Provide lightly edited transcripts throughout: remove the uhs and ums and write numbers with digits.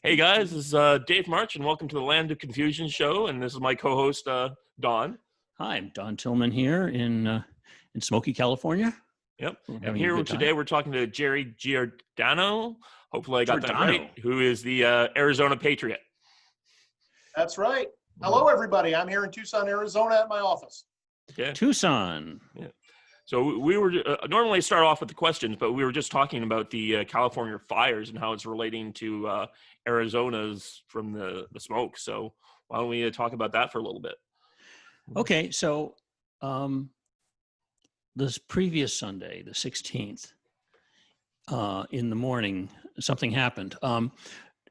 Hey guys, this is Dave March, and welcome to the Land of Confusion show. And this is my co-host Don. Hi, I'm Don Tillman here in Smoky, California. Yep. And here today we're talking to Jerry Giordano. Hopefully I got that right. Who is the Arizona Patriot? That's right. Hello, everybody. I'm here in Tucson, Arizona at my office. Yeah. Tucson. Yeah. So we were normally start off with the questions, but we were just talking about the California fires and how it's relating to Arizona's from the smoke. So why don't we talk about that for a little bit? Okay. So this previous Sunday, the 16th, in the morning, something happened.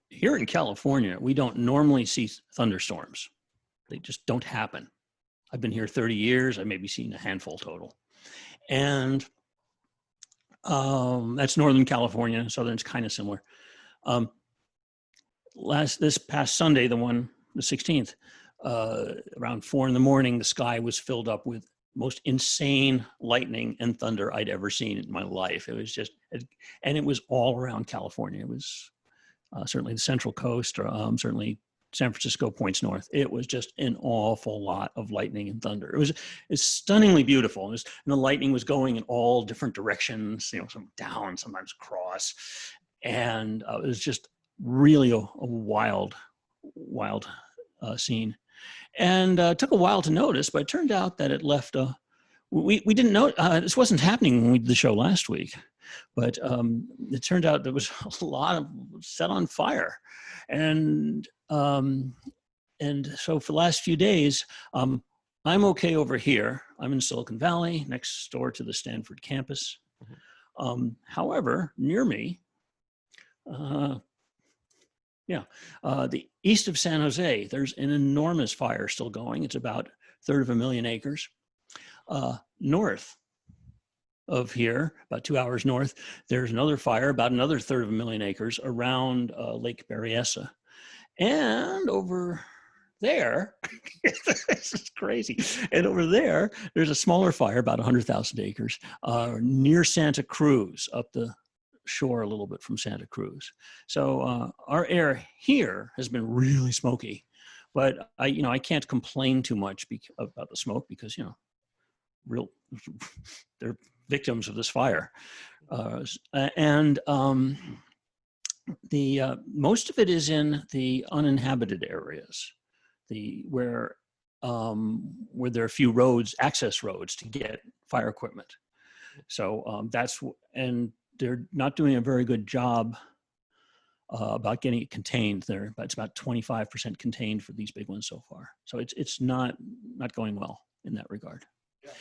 Here in California, we don't normally see thunderstorms. They just don't happen. I've been here 30 years. I've maybe seen a handful total. And that's Northern California. Southern's kind of similar. This past Sunday, the 16th, around 4 a.m, the sky was filled up with most insane lightning and thunder I'd ever seen in my life. It was just, and it was all around California. It was certainly the Central Coast, or certainly San Francisco points north. It was just an awful lot of lightning and thunder. It's stunningly beautiful. And the lightning was going in all different directions, some down, sometimes across. And it was just really a wild scene. And it took a while to notice, but it turned out that it left we didn't know, this wasn't happening when we did the show last week, but it turned out there was a lot of set on fire. And so for the last few days, I'm okay over here. I'm in Silicon Valley, next door to the Stanford campus. However, near me, the east of San Jose, there's an enormous fire still going. It's about 1/3 acres. North of here, about 2 hours north, there's another fire, about another 1/3 acres around Lake Berryessa. And over there, this is crazy. And over there, there's a smaller fire, about 100,000 acres, near Santa Cruz, up the shore a little bit from Santa Cruz. So our air here has been really smoky, but I can't complain too much about the smoke because they're victims of this fire, and most of it is in the uninhabited areas, where there are a few access roads to get fire equipment. So and they're not doing a very good job about getting it contained there. But it's about 25% contained for these big ones so far. So it's not going well in that regard. Yeah.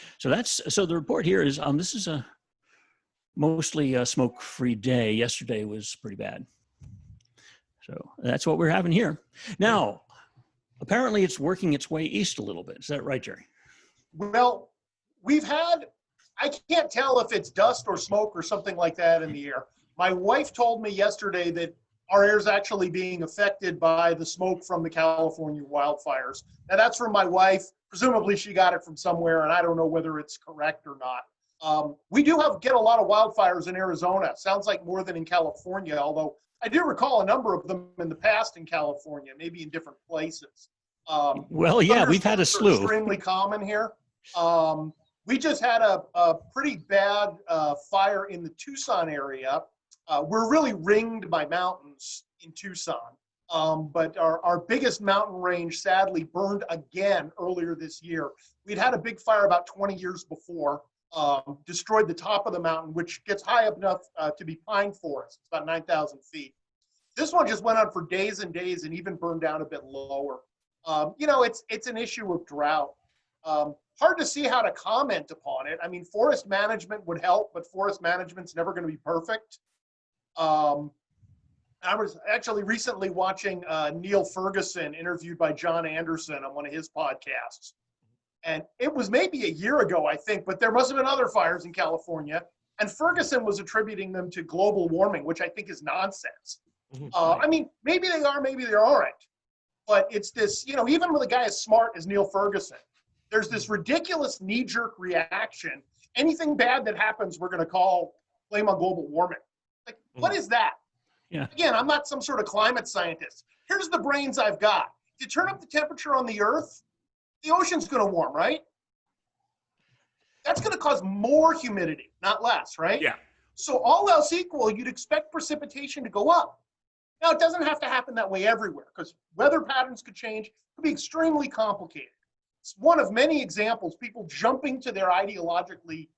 So the report here is this is a mostly a smoke-free day. Yesterday was pretty bad. So that's what we're having here. Now, apparently it's working its way east a little bit. Is that right, Jerry? Well, I can't tell if it's dust or smoke or something like that in the air. My wife told me yesterday that our air is actually being affected by the smoke from the California wildfires. Now, that's from my wife. Presumably she got it from somewhere, and I don't know whether it's correct or not. We do get a lot of wildfires in Arizona. Sounds like more than in California, although I do recall a number of them in the past in California, maybe in different places. Well, yeah, we've had a slew. Extremely common here. We just had a pretty bad fire in the Tucson area. We're really ringed by mountains in Tucson, but our biggest mountain range sadly burned again earlier this year. We'd had a big fire about 20 years before. Destroyed the top of the mountain, which gets high up enough to be pine forest. It's about 9,000 feet. This one just went on for days and days and even burned down a bit lower. It's an issue of drought. Hard to see how to comment upon it. I mean, forest management would help, but forest management's never going to be perfect. I was actually recently watching Neil Ferguson interviewed by John Anderson on one of his podcasts. And it was maybe a year ago, I think, but there must have been other fires in California. And Ferguson was attributing them to global warming, which I think is nonsense. I mean, maybe they are, maybe they aren't. But it's this, even with a guy as smart as Neil Ferguson, there's this ridiculous knee-jerk reaction. Anything bad that happens, we're going to blame on global warming. Like, what is that? Yeah. Again, I'm not some sort of climate scientist. Here's the brains I've got. If you turn up the temperature on the Earth, the ocean's going to warm, right? That's going to cause more humidity, not less, right? Yeah. So all else equal, you'd expect precipitation to go up. Now, it doesn't have to happen that way everywhere because weather patterns could change. It could be extremely complicated. It's one of many examples, people jumping to their ideologically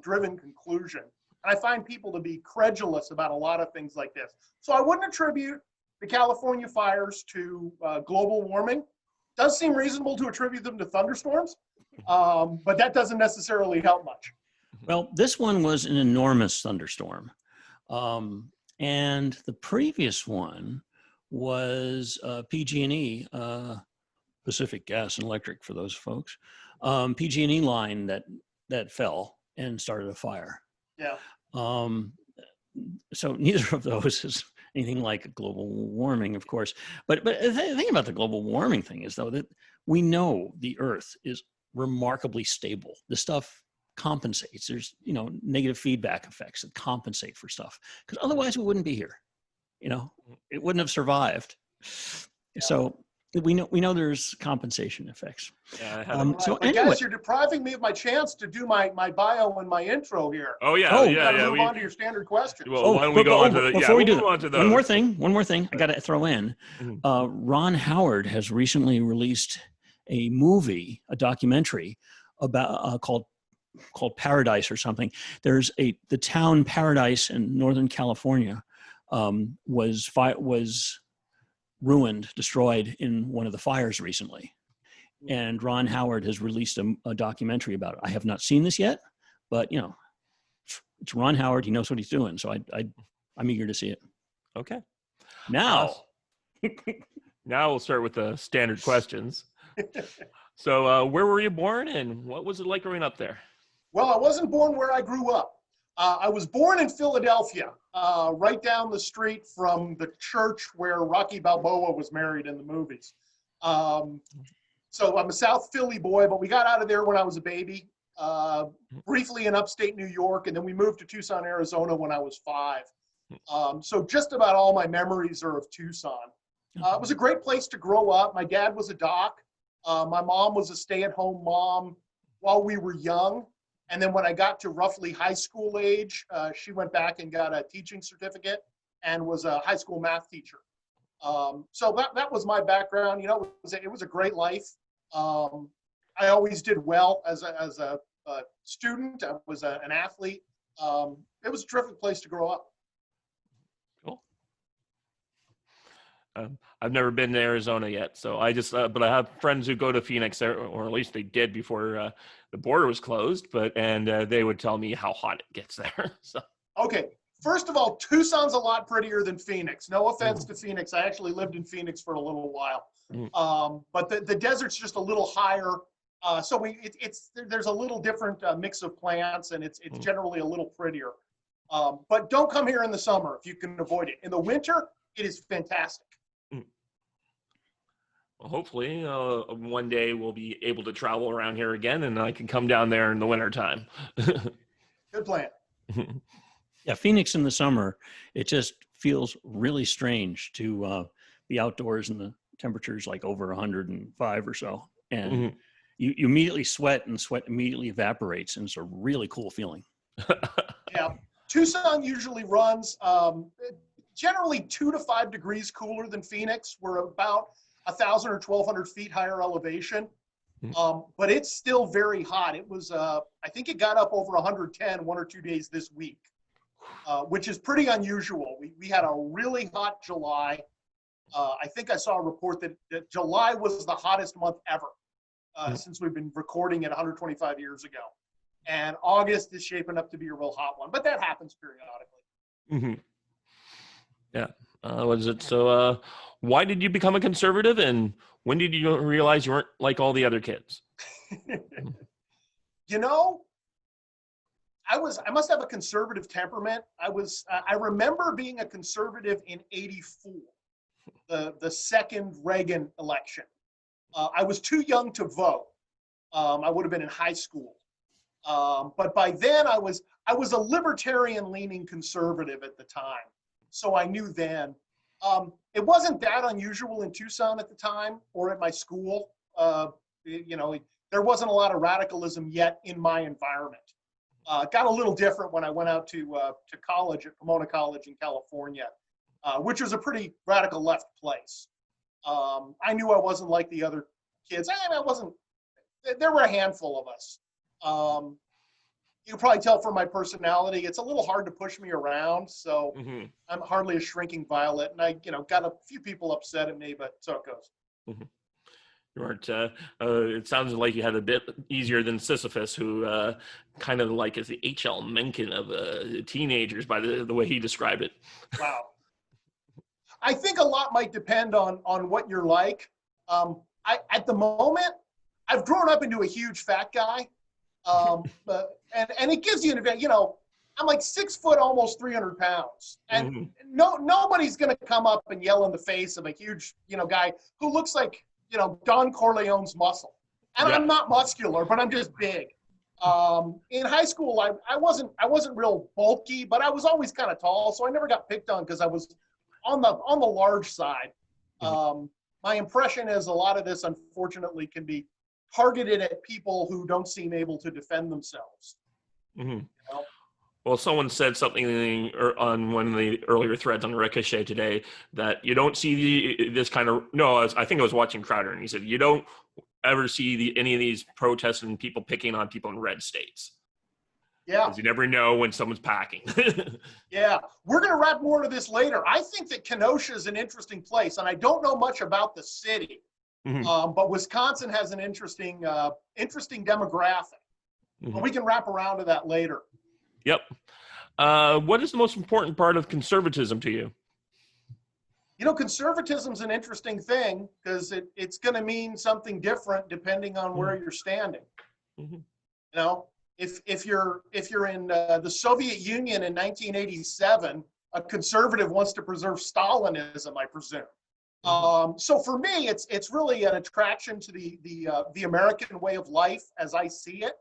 driven conclusion. And I find people to be credulous about a lot of things like this. So I wouldn't attribute the California fires to global warming. Does seem reasonable to attribute them to thunderstorms, but that doesn't necessarily help much. Well, this one was an enormous thunderstorm. And the previous one was PG&E, Pacific Gas and Electric for those folks, PG&E line that fell and started a fire. Yeah. So neither of those is anything like global warming, of course. But the thing about the global warming thing is, though, that we know the Earth is remarkably stable. The stuff compensates. There's, negative feedback effects that compensate for stuff, because otherwise we wouldn't be here. It wouldn't have survived. Yeah. So we know there's compensation effects. Yeah, so but anyway, guys, you're depriving me of my chance to do my bio and my intro here. Oh yeah, Move on to your standard questions. Well, why don't we go on to the? Before we do move on to one more thing. I got to throw in. Mm-hmm. Ron Howard has recently released a movie, a documentary about called Paradise or something. There's the town Paradise in Northern California was ruined, destroyed in one of the fires recently. And Ron Howard has released a documentary about it. I have not seen this yet, but it's Ron Howard. He knows what he's doing. So I'm eager to see it. Okay. Now we'll start with the standard questions. So where were you born and what was it like growing up there? Well, I wasn't born where I grew up. I was born in Philadelphia, right down the street from the church where Rocky Balboa was married in the movies. So I'm a South Philly boy, but we got out of there when I was a baby, briefly in upstate New York, and then we moved to Tucson, Arizona when I was 5. So just about all my memories are of Tucson. It was a great place to grow up. My dad was a doc. My mom was a stay-at-home mom while we were young. And then when I got to roughly high school age, she went back and got a teaching certificate and was a high school math teacher. So that was my background. It was a great life. I always did well as a student. I was an athlete. It was a terrific place to grow up. Cool. I've never been to Arizona yet, so but I have friends who go to Phoenix, or at least they did before the border was closed. And they would tell me how hot it gets there. So. Okay, first of all, Tucson's a lot prettier than Phoenix. No offense to Phoenix. I actually lived in Phoenix for a little while, but the desert's just a little higher. So there's a little different mix of plants, and it's generally a little prettier. But don't come here in the summer if you can avoid it. In the winter, it is fantastic. Well, hopefully one day we'll be able to travel around here again and I can come down there in the wintertime. Good plan. Yeah, Phoenix in the summer, it just feels really strange to be outdoors and the temperature's like over 105 or so. And you immediately sweat and sweat immediately evaporates. And it's a really cool feeling. Yeah. Tucson usually runs generally 2 to 5 degrees cooler than Phoenix. We're about 1,000 or 1,200 feet higher elevation, but it's still very hot. It was, I think it got up over 110 1 or 2 days this week, which is pretty unusual. We had a really hot July. I think I saw a report that July was the hottest month ever since we've been recording it 125 years ago. And August is shaping up to be a real hot one, but that happens periodically. Yeah. Was it so? Why did you become a conservative, and when did you realize you weren't like all the other kids? I must have a conservative temperament. I remember being a conservative in '84, the second Reagan election. I was too young to vote. I would have been in high school. But by then I was a libertarian leaning conservative at the time. so I knew then. It wasn't that unusual in Tucson at the time or at my school. There wasn't a lot of radicalism yet in my environment. It got a little different when I went out to college at Pomona College in California, which was a pretty radical left place. I knew I wasn't like the other kids. There were a handful of us. You can probably tell from my personality, it's a little hard to push me around. So I'm hardly a shrinking violet. And I, got a few people upset at me, but so it goes. Mm-hmm. You weren't, it sounds like you had a bit easier than Sisyphus, who kind of like is the H.L. Mencken of teenagers by the way he described it. Wow. I think a lot might depend on what you're like. At the moment, I've grown up into a huge fat guy. And it gives you an advantage. I'm like 6 foot, almost 300 pounds. And nobody's going to come up and yell in the face of a huge, guy who looks like, Don Corleone's muscle. And I'm not muscular, but I'm just big. In high school, I wasn't real bulky, but I was always kind of tall. So I never got picked on because I was on the large side. My impression is a lot of this, unfortunately, can be targeted at people who don't seem able to defend themselves. Well, someone said something on one of the earlier threads on Ricochet today that you don't see this kind of, I think I was watching Crowder, and he said, you don't ever see any of these protests and people picking on people in red states. Yeah. Because you never know when someone's packing. Yeah. We're going to wrap more of this later. I think that Kenosha is an interesting place, and I don't know much about the city. But Wisconsin has an interesting demographic. But we can wrap around to that later. Yep. What is the most important part of conservatism to you? Conservatism is an interesting thing because it's going to mean something different depending on where you're standing. If you're in the Soviet Union in 1987, a conservative wants to preserve Stalinism, I presume. So for me, it's really an attraction to the American way of life as I see it.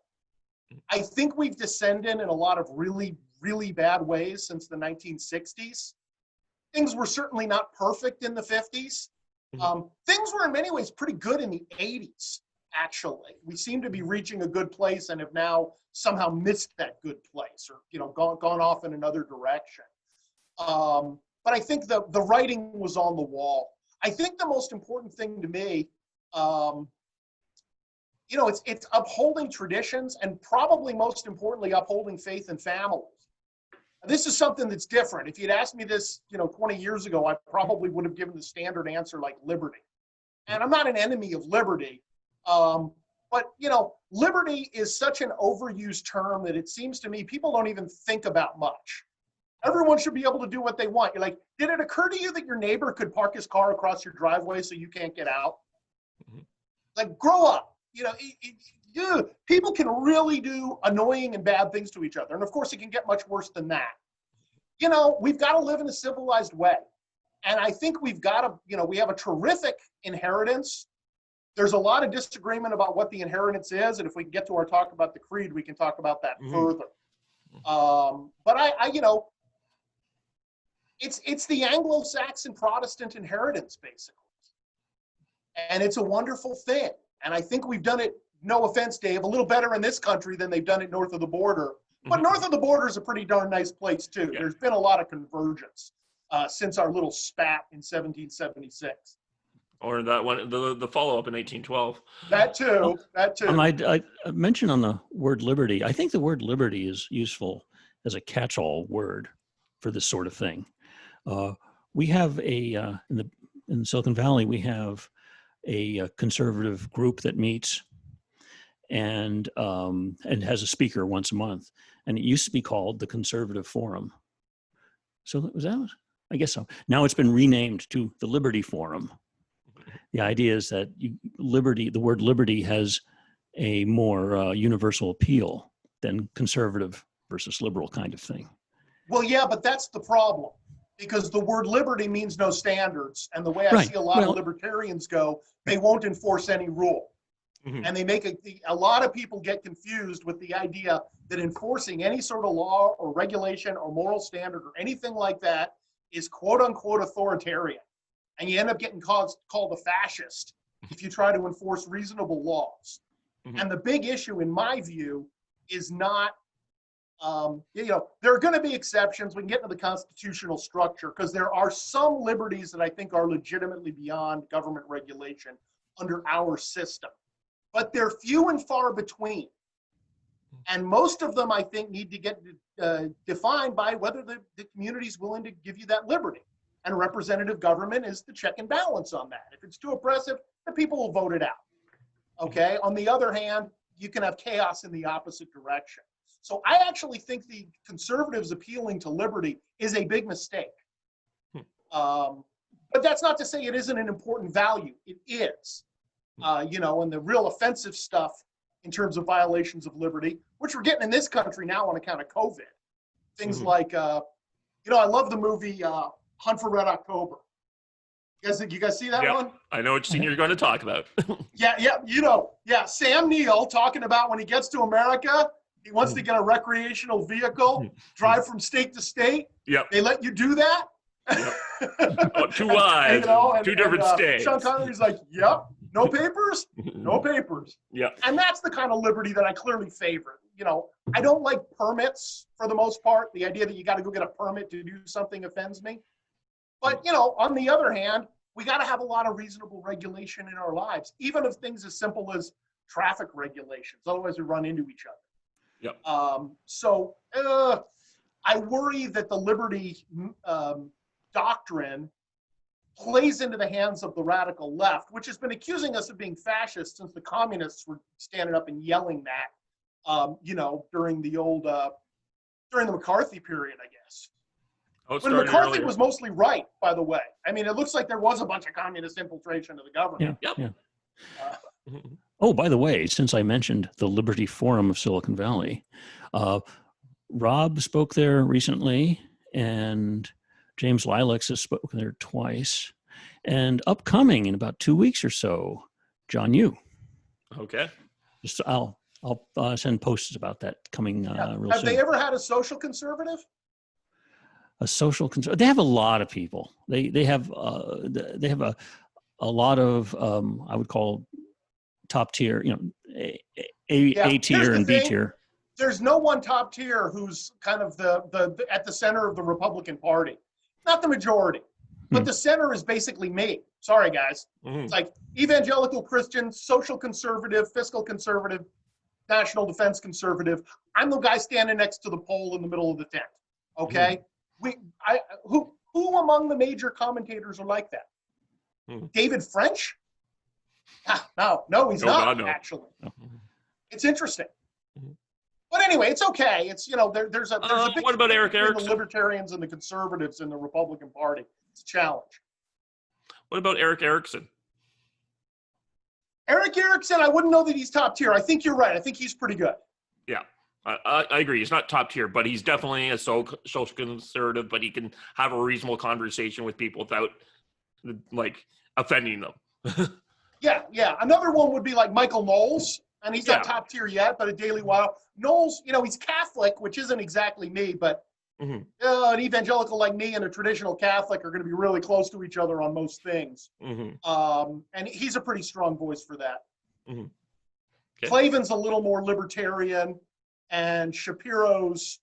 I think we've descended in a lot of really, really bad ways since the 1960s. Things were certainly not perfect in the 50s. Things were in many ways pretty good in the 80s, actually. We seem to be reaching a good place and have now somehow missed that good place or, gone off in another direction. But I think the writing was on the wall. I think the most important thing to me, it's upholding traditions and probably most importantly, upholding faith in families. This is something that's different. If you'd asked me this, 20 years ago, I probably would have given the standard answer like liberty. And I'm not an enemy of liberty. But, liberty is such an overused term that it seems to me people don't even think about much. Everyone should be able to do what they want. You're like, did it occur to you that your neighbor could park his car across your driveway so you can't get out? Like, grow up. People can really do annoying and bad things to each other. And of course, it can get much worse than that. We've got to live in a civilized way. And I think we've got to, we have a terrific inheritance. There's a lot of disagreement about what the inheritance is. And if we can get to our talk about the creed, we can talk about that further. But it's the Anglo-Saxon Protestant inheritance, basically. And it's a wonderful thing. And I think we've done it, no offense, Dave, a little better in this country than they've done it north of the border. But north of the border is a pretty darn nice place, too. Yeah. There's been a lot of convergence since our little spat in 1776. Or that one, the follow-up in 1812. That too. I mentioned on the word liberty, I think the word liberty is useful as a catch-all word for this sort of thing. We have in the Silicon Valley, we have a conservative group that meets and has a speaker once a month. And it used to be called the Conservative Forum. So was that? I guess so. Now it's been renamed to the Liberty Forum. The idea is that the word liberty has a more universal appeal than conservative versus liberal kind of thing. Well, yeah, but that's the problem. Because the word liberty means no standards. And the way I see a lot of libertarians go, they won't enforce any rule. And they make a lot of people get confused with the idea that enforcing any sort of law or regulation or moral standard or anything like that is quote unquote authoritarian. And you end up getting called a fascist if you try to enforce reasonable laws. Mm-hmm. And the big issue, in my view, is not, there are going to be exceptions. We can get into the constitutional structure because there are some liberties that I think are legitimately beyond government regulation under our system. But they're few and far between. And most of them, I think, need to get defined by whether the community is willing to give you that liberty. And representative government is the check and balance on that. If it's too oppressive, the people will vote it out. Okay. On the other hand, you can have chaos in the opposite direction. So I actually think the conservatives appealing to liberty is a big mistake. But that's not to say it isn't an important value. It is. And the real offensive stuff in terms of violations of liberty, which we're getting in this country now on account of COVID. Things like, I love the movie Hunt for Red October. You guys see that one? I know which scene you're going to talk about. Sam Neill talking about when he gets to America, he wants to get a recreational vehicle, drive from state to state. Yep. They let you do that? Yep. Two lives, two different states. Sean Connery's like, yep, no papers? No papers. Yep. And that's the kind of liberty that I clearly favor. I don't like permits for the most part. The idea that you got to go get a permit to do something offends me. But, on the other hand, we got to have a lot of reasonable regulation in our lives, even of things as simple as traffic regulations. Otherwise, we run into each other. Yep. So I worry that the liberty doctrine plays into the hands of the radical left, which has been accusing us of being fascist since the communists were standing up and yelling that, during the McCarthy period, I guess. When McCarthy earlier. was mostly right, by the way. I mean, it looks like there was a bunch of communist infiltration of the government. Yeah. Oh, by the way, since I mentioned the Liberty Forum of Silicon Valley, Rob spoke there recently, and James Lilacs has spoken there twice. And upcoming in about 2 weeks or so, John Yoo. Okay. Just I'll send posts about that coming real soon. Have they ever had a social conservative? A social conservative? They have a lot of people. They have a lot of I would call top tier, A tier and B tier. There's no one top tier who's kind of the at the center of the Republican Party. Not the majority, but the center is basically me. Sorry, guys. It's like evangelical Christian, social conservative, fiscal conservative, national defense conservative. I'm the guy standing next to the pole in the middle of the tent. Okay, who among the major commentators are like that? David French? No, he's not. God, no. Actually, it's interesting. But anyway, it's okay. It's there's a big what about Eric Erickson? The libertarians and the conservatives in the Republican Party. It's a challenge. What about Eric Erickson? Eric Erickson, I wouldn't know that he's top tier. I think you're right. I think he's pretty good. Yeah, I agree. He's not top tier, but he's definitely a social conservative. But he can have a reasonable conversation with people without offending them. Yeah. Another one would be like Michael Knowles. And he's not top tier yet, but a Daily Wire. Knowles, he's Catholic, which isn't exactly me, but an evangelical like me and a traditional Catholic are going to be really close to each other on most things. And he's a pretty strong voice for that. Okay. Klavan's a little more libertarian, and Shapiro's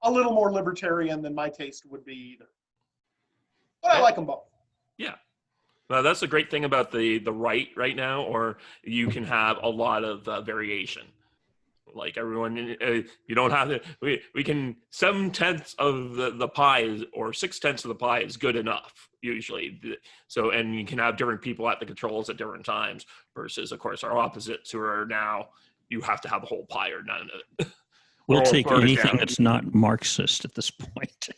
a little more libertarian than my taste would be either. But I like them both. Yeah. Well, that's the great thing about the right now, or you can have a lot of variation. Like everyone, you don't have to. We can 7/10 of the pie or 6/10 of the pie is good enough usually. So, and you can have different people at the controls at different times. Versus, of course, our opposites who are now you have to have the whole pie or none of it. We'll take anything that's not Marxist at this point.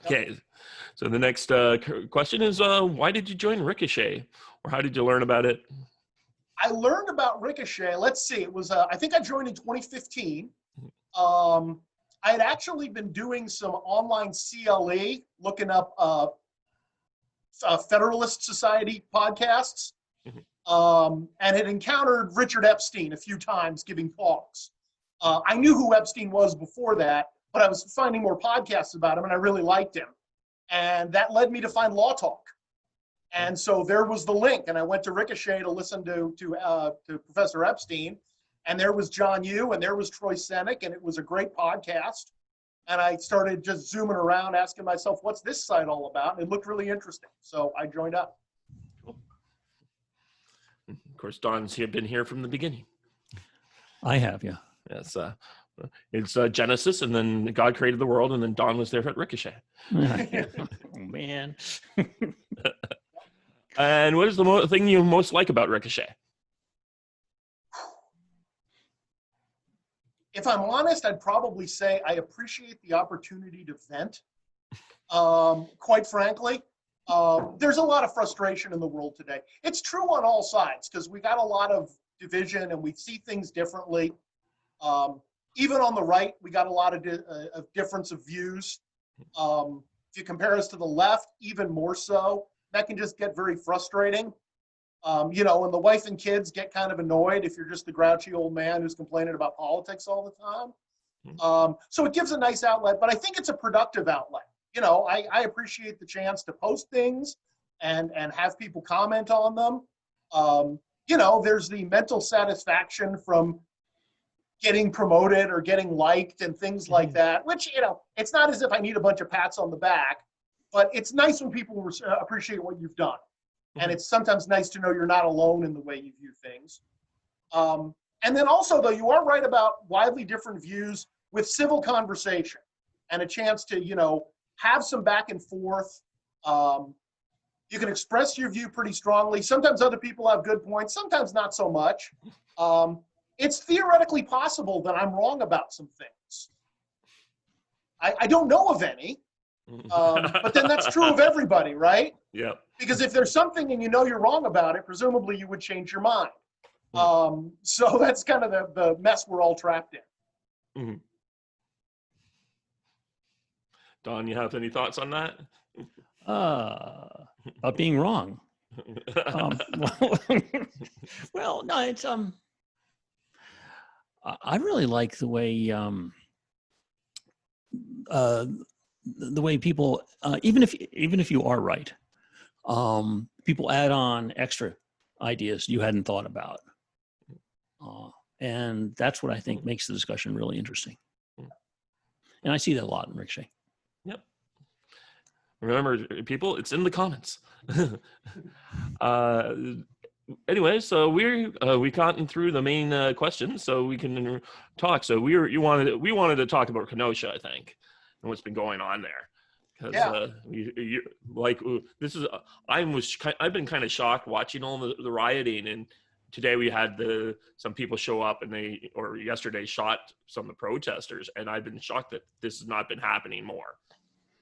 Okay. So the next question is, why did you join Ricochet, or how did you learn about it? I learned about Ricochet. Let's see. It was I think I joined in 2015. I had actually been doing some online CLE, looking up Federalist Society podcasts, and had encountered Richard Epstein a few times giving talks. I knew who Epstein was before that, but I was finding more podcasts about him, and I really liked him. And that led me to find Law Talk. And so there was the link, and I went to Ricochet to listen to Professor Epstein, and there was John Yoo, and there was Troy Senik, and it was a great podcast. And I started just zooming around, asking myself, what's this site all about? And it looked really interesting, so I joined up. Cool. Of course, Don's been here from the beginning. I have, yeah. Yes, it's Genesis, and then God created the world, and then Don was there at Ricochet. Oh, man. And what is the thing you most like about Ricochet? If I'm honest, I'd probably say I appreciate the opportunity to vent. Quite frankly, there's a lot of frustration in the world today. It's true on all sides because we got a lot of division and we see things differently. Even on the right, we got a lot of difference of views. If you compare us to the left, even more so. That can just get very frustrating. And the wife and kids get kind of annoyed if you're just the grouchy old man who's complaining about politics all the time. So it gives a nice outlet, but I think it's a productive outlet. I appreciate the chance to post things and have people comment on them. There's the mental satisfaction from getting promoted or getting liked and things like that, which, it's not as if I need a bunch of pats on the back, but it's nice when people appreciate what you've done. And it's sometimes nice to know you're not alone in the way you view things. And then also, though, you are right about widely different views with civil conversation and a chance to, have some back and forth. You can express your view pretty strongly. Sometimes other people have good points, sometimes not so much. It's theoretically possible that I'm wrong about some things. I don't know of any. But then that's true of everybody, right? Yeah. Because if there's something and you're wrong about it, presumably you would change your mind. So that's kind of the mess we're all trapped in. Mm-hmm. Don, you have any thoughts on that? About being wrong. Well, no, it's I really like the way people, even if you are right, people add on extra ideas you hadn't thought about, and that's what I think makes the discussion really interesting. And I see that a lot in Ricochet. Yep. Remember, people, it's in the comments. Anyway, so we gotten through the main questions, so we can talk. So we wanted to talk about Kenosha, I think, and what's been going on there. Because I've been kind of shocked watching all the rioting, and today we had some people show up and yesterday shot some of the protesters, and I've been shocked that this has not been happening more.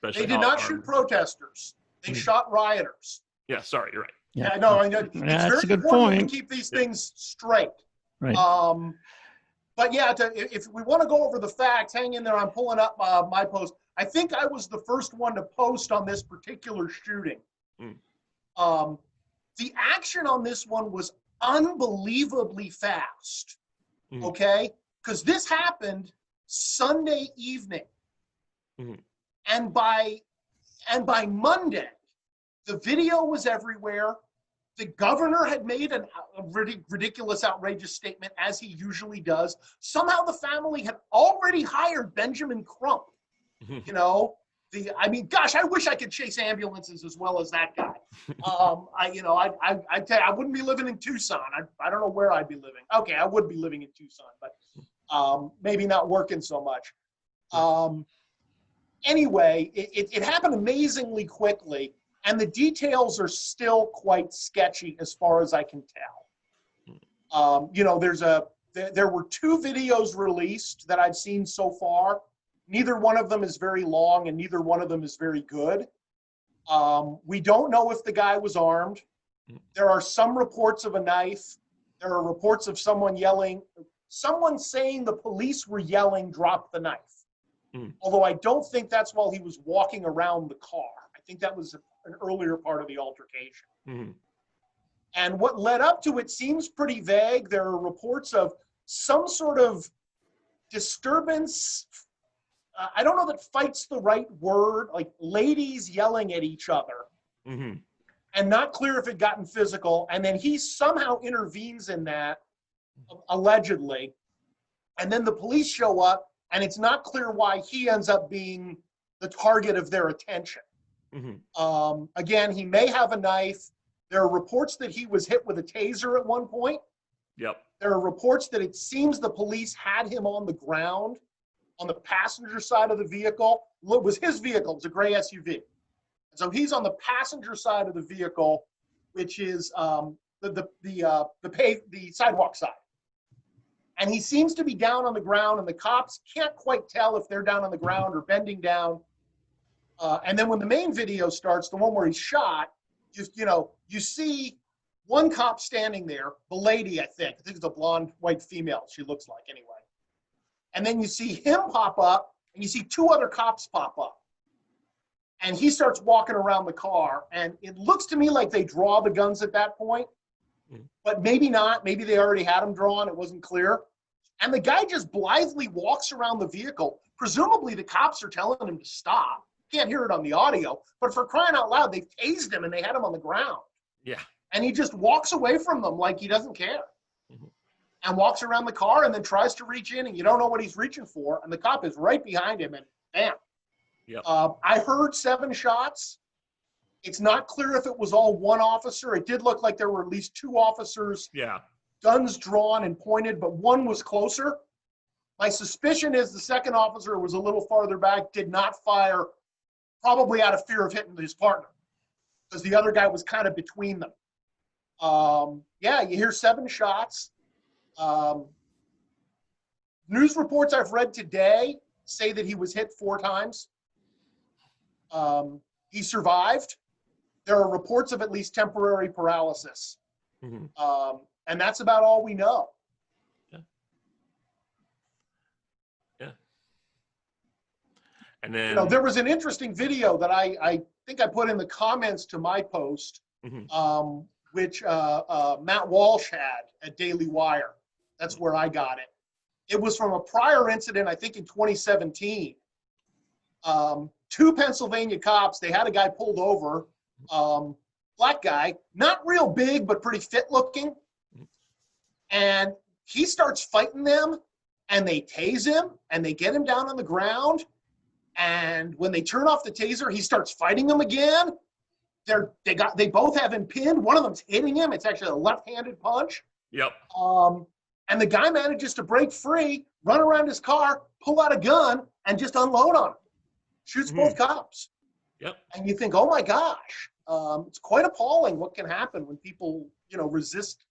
They did not shoot protesters. They shot rioters. Yeah, sorry, you're right. Yeah, no, it's that's a very good important point. to keep these things straight. Right. But yeah, if we want to go over the facts, hang in there. I'm pulling up my post. I think I was the first one to post on this particular shooting. The action on this one was unbelievably fast. Okay, because this happened Sunday evening, and by Monday, the video was everywhere. The governor had made a ridiculous, outrageous statement, as he usually does. Somehow the family had already hired Benjamin Crump. Gosh, I wish I could chase ambulances as well as that guy. I wouldn't be living in Tucson. I don't know where I'd be living. Okay, I would be living in Tucson, but maybe not working so much. Anyway, it happened amazingly quickly. And the details are still quite sketchy as far as I can tell. There were 2 videos released that I've seen so far. Neither one of them is very long and neither one of them is very good. We don't know if the guy was armed. There are some reports of a knife. There are reports of someone saying the police were yelling, "Drop the knife." Although I don't think that's while he was walking around the car. I think that was an earlier part of the altercation. And what led up to it seems pretty vague. There are reports of some sort of disturbance I don't know that fight's the right word, like ladies yelling at each other. Mm-hmm. And not clear if it gotten physical. And then he somehow intervenes in that, allegedly. And then the police show up, and it's not clear why he ends up being the target of their attention. Mm-hmm. Again, he may have a knife. There are reports that he was hit with a taser at one point. Yep. There are reports that it seems the police had him on the ground on the passenger side of the vehicle. It was his vehicle. It was a gray SUV. So he's on the passenger side of the vehicle, which is the sidewalk side. And he seems to be down on the ground, and the cops can't quite tell if they're down on the ground or bending down. And then when the main video starts, the one where he's shot, you see one cop standing there, the lady, I think it's a blonde white female, she looks like anyway. And then you see him pop up, and you see two other cops pop up. And he starts walking around the car, and it looks to me like they draw the guns at that point, but maybe not. Maybe they already had them drawn. It wasn't clear. And the guy just blithely walks around the vehicle. Presumably the cops are telling him to stop. Can't hear it on the audio, but for crying out loud, they've tased him and they had him on the ground. Yeah. And he just walks away from them like he doesn't care. And walks around the car and then tries to reach in, and you don't know what he's reaching for. And the cop is right behind him, and bam. Yep. I heard 7 shots. It's not clear if it was all one officer. It did look like there were at least 2 officers, Yeah. guns drawn and pointed, but one was closer. My suspicion is the second officer was a little farther back, did not fire, probably out of fear of hitting his partner, because the other guy was kind of between them. Yeah, you hear 7 shots. News reports I've read today say that he was hit 4 times. He survived. There are reports of at least temporary paralysis. Mm-hmm. And that's about all we know. Yeah. Yeah. And then There was an interesting video that I think I put in the comments to my post, mm-hmm. Which Matt Walsh had at Daily Wire. That's where I got it. It was from a prior incident, I think in 2017. 2 Pennsylvania cops, they had a guy pulled over, black guy, not real big, but pretty fit looking. And he starts fighting them, and they tase him, and they get him down on the ground. And when they turn off the taser, he starts fighting them again. They both have him pinned. One of them's hitting him. It's actually a left-handed punch. Yep. And the guy manages to break free, run around his car, pull out a gun, and just unload on him. Shoots both cops. Yep. And you think, oh my gosh, it's quite appalling what can happen when people, resist.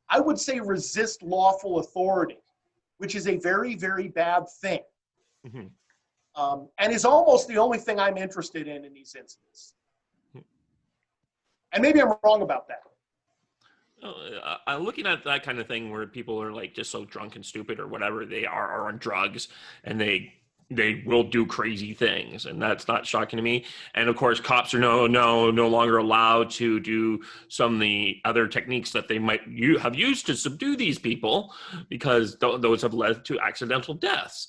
I would say resist lawful authority, which is a very, very bad thing. Mm-hmm. And is almost the only thing I'm interested in these incidents. And maybe I'm wrong about that. Looking at that kind of thing where people are like just so drunk and stupid or whatever they are on drugs, and they will do crazy things, and that's not shocking to me. And of course, cops are no longer allowed to do some of the other techniques that they might have used to subdue these people, because those have led to accidental deaths.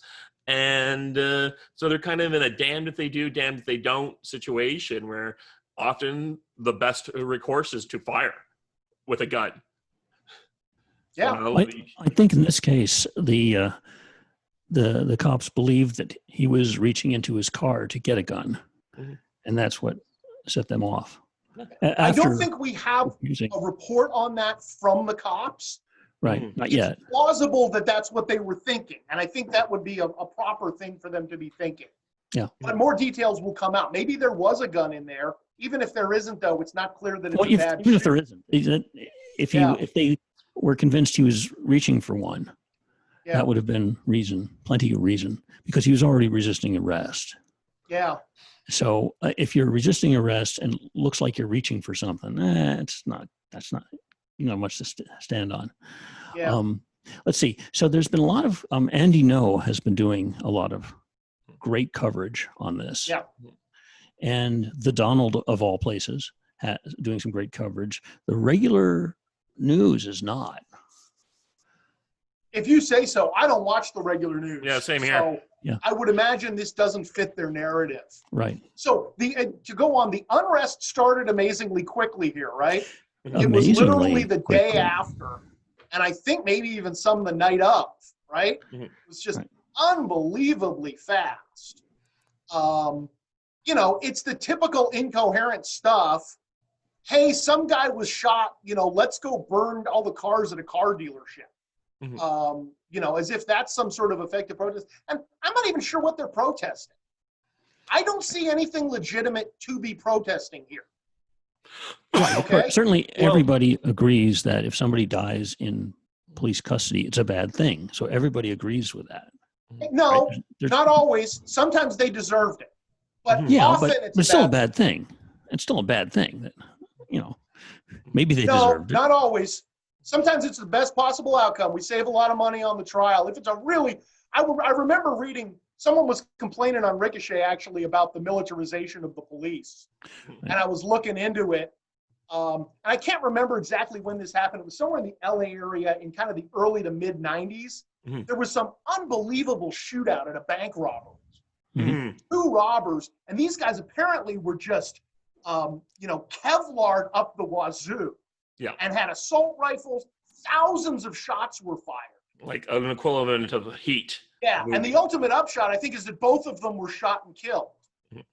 And so they're kind of in a damned if they do, damned if they don't situation, where often the best recourse is to fire with a gun. Yeah. I think in this case, the cops believed that he was reaching into his car to get a gun, and that's what set them off. I don't think we have a report on that from the cops. Right, not yet. It's plausible that that's what they were thinking, and I think that would be a proper thing for them to be thinking. Yeah. But more details will come out. Maybe there was a gun in there. Even if there isn't, though, it's not clear that it's a bad even if there isn't. If they were convinced he was reaching for one, that would have been plenty of reason, because he was already resisting arrest. Yeah. So if you're resisting arrest and looks like you're reaching for something, that's not much to stand on. Yeah. Let's see. So there's been a lot of Andy No has been doing a lot of great coverage on this. Yeah. And the Donald of all places doing some great coverage. The regular news is not. If you say so. I don't watch the regular news. Yeah, same here. Yeah. I would imagine this doesn't fit their narrative. Right. So to go on, the unrest started amazingly quickly here, right? It was Amazingly literally the day quickly. after, and I think maybe even some the night of, right? Mhm. It was just Right. unbelievably fast. It's the typical incoherent stuff. Hey, some guy was shot, let's go burn all the cars at a car dealership. As if that's some sort of effective protest. And I'm not even sure what they're protesting. I don't see anything legitimate to be protesting here. Right. Okay. Certainly, Well- everybody agrees that if somebody dies in police custody, it's a bad thing. So everybody agrees with that. No, Right? There's- not always. Sometimes they deserved it. But Yeah, often but it's it's still a bad. bad thing. It's still a bad thing that, maybe they No, deserved it. not always. Sometimes it's the best possible outcome. We save a lot of money on the trial. If it's I remember reading, someone was complaining on Ricochet actually about the militarization of the police. And I was looking into it. And I can't remember exactly when this happened. It was somewhere in the LA area in kind of the early to mid 90s. Mhm. There was some unbelievable shootout at a bank robbery. Mhm. 2 robbers, and these guys apparently were just, Kevlar up the wazoo. Yeah. And had assault rifles. Thousands of shots were fired. Like an equivalent of heat. Yeah, and the ultimate upshot, I think, is that both of them were shot and killed.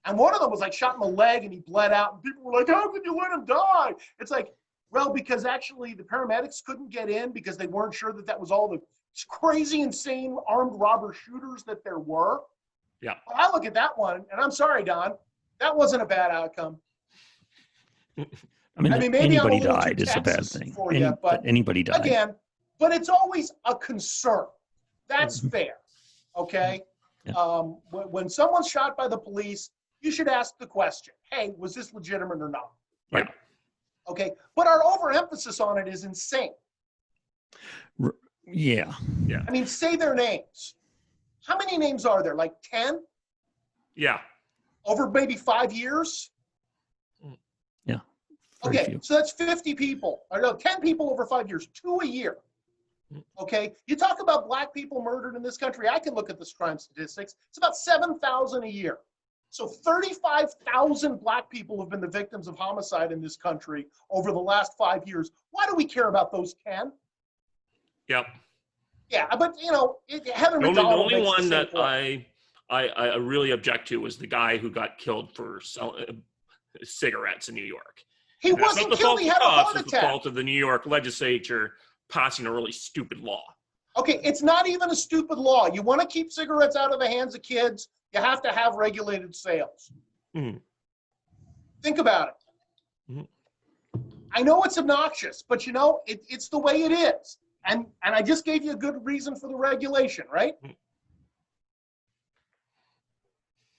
And one of them was like shot in the leg and he bled out. And people were like, how could you let him die? It's like, well, because actually the paramedics couldn't get in because they weren't sure that was all the crazy, insane armed robber shooters that there were. Yeah. But I look at that one, and I'm sorry, Don, that wasn't a bad outcome. I mean, maybe I'm a anybody little too died is a bad Texas thing. for you, but anybody died. Again, but it's always a concern. That's fair, okay? Yeah. When someone's shot by the police, you should ask the question, hey, was this legitimate or not? Right. Okay, but our overemphasis on it is insane. Yeah. I mean, say their names. How many names are there? Like 10? Yeah. Over maybe 5 years? Yeah. Okay, few. so that's 50 people. Or no, 10 people over 5 years, 2 a year. Okay, you talk about black people murdered in this country. I can look at this crime statistics. It's about 7,000 a year. So 35,000 black people have been the victims of homicide in this country over the last 5 years. Why do we care about those 10? Yep. Yeah, but Heather The McDonald only makes the one same that point. I really object to was the guy who got killed for selling cigarettes in New York. He That's wasn't not the killed. fault He of had a cops, heart it's the attack. fault of the New York legislature passing a really stupid law. Okay, it's not even a stupid law. You want to keep cigarettes out of the hands of kids, you have to have regulated sales. Mhm. Think about it. Mhm. I know it's obnoxious, but it's the way it is. And I just gave you a good reason for the regulation, right?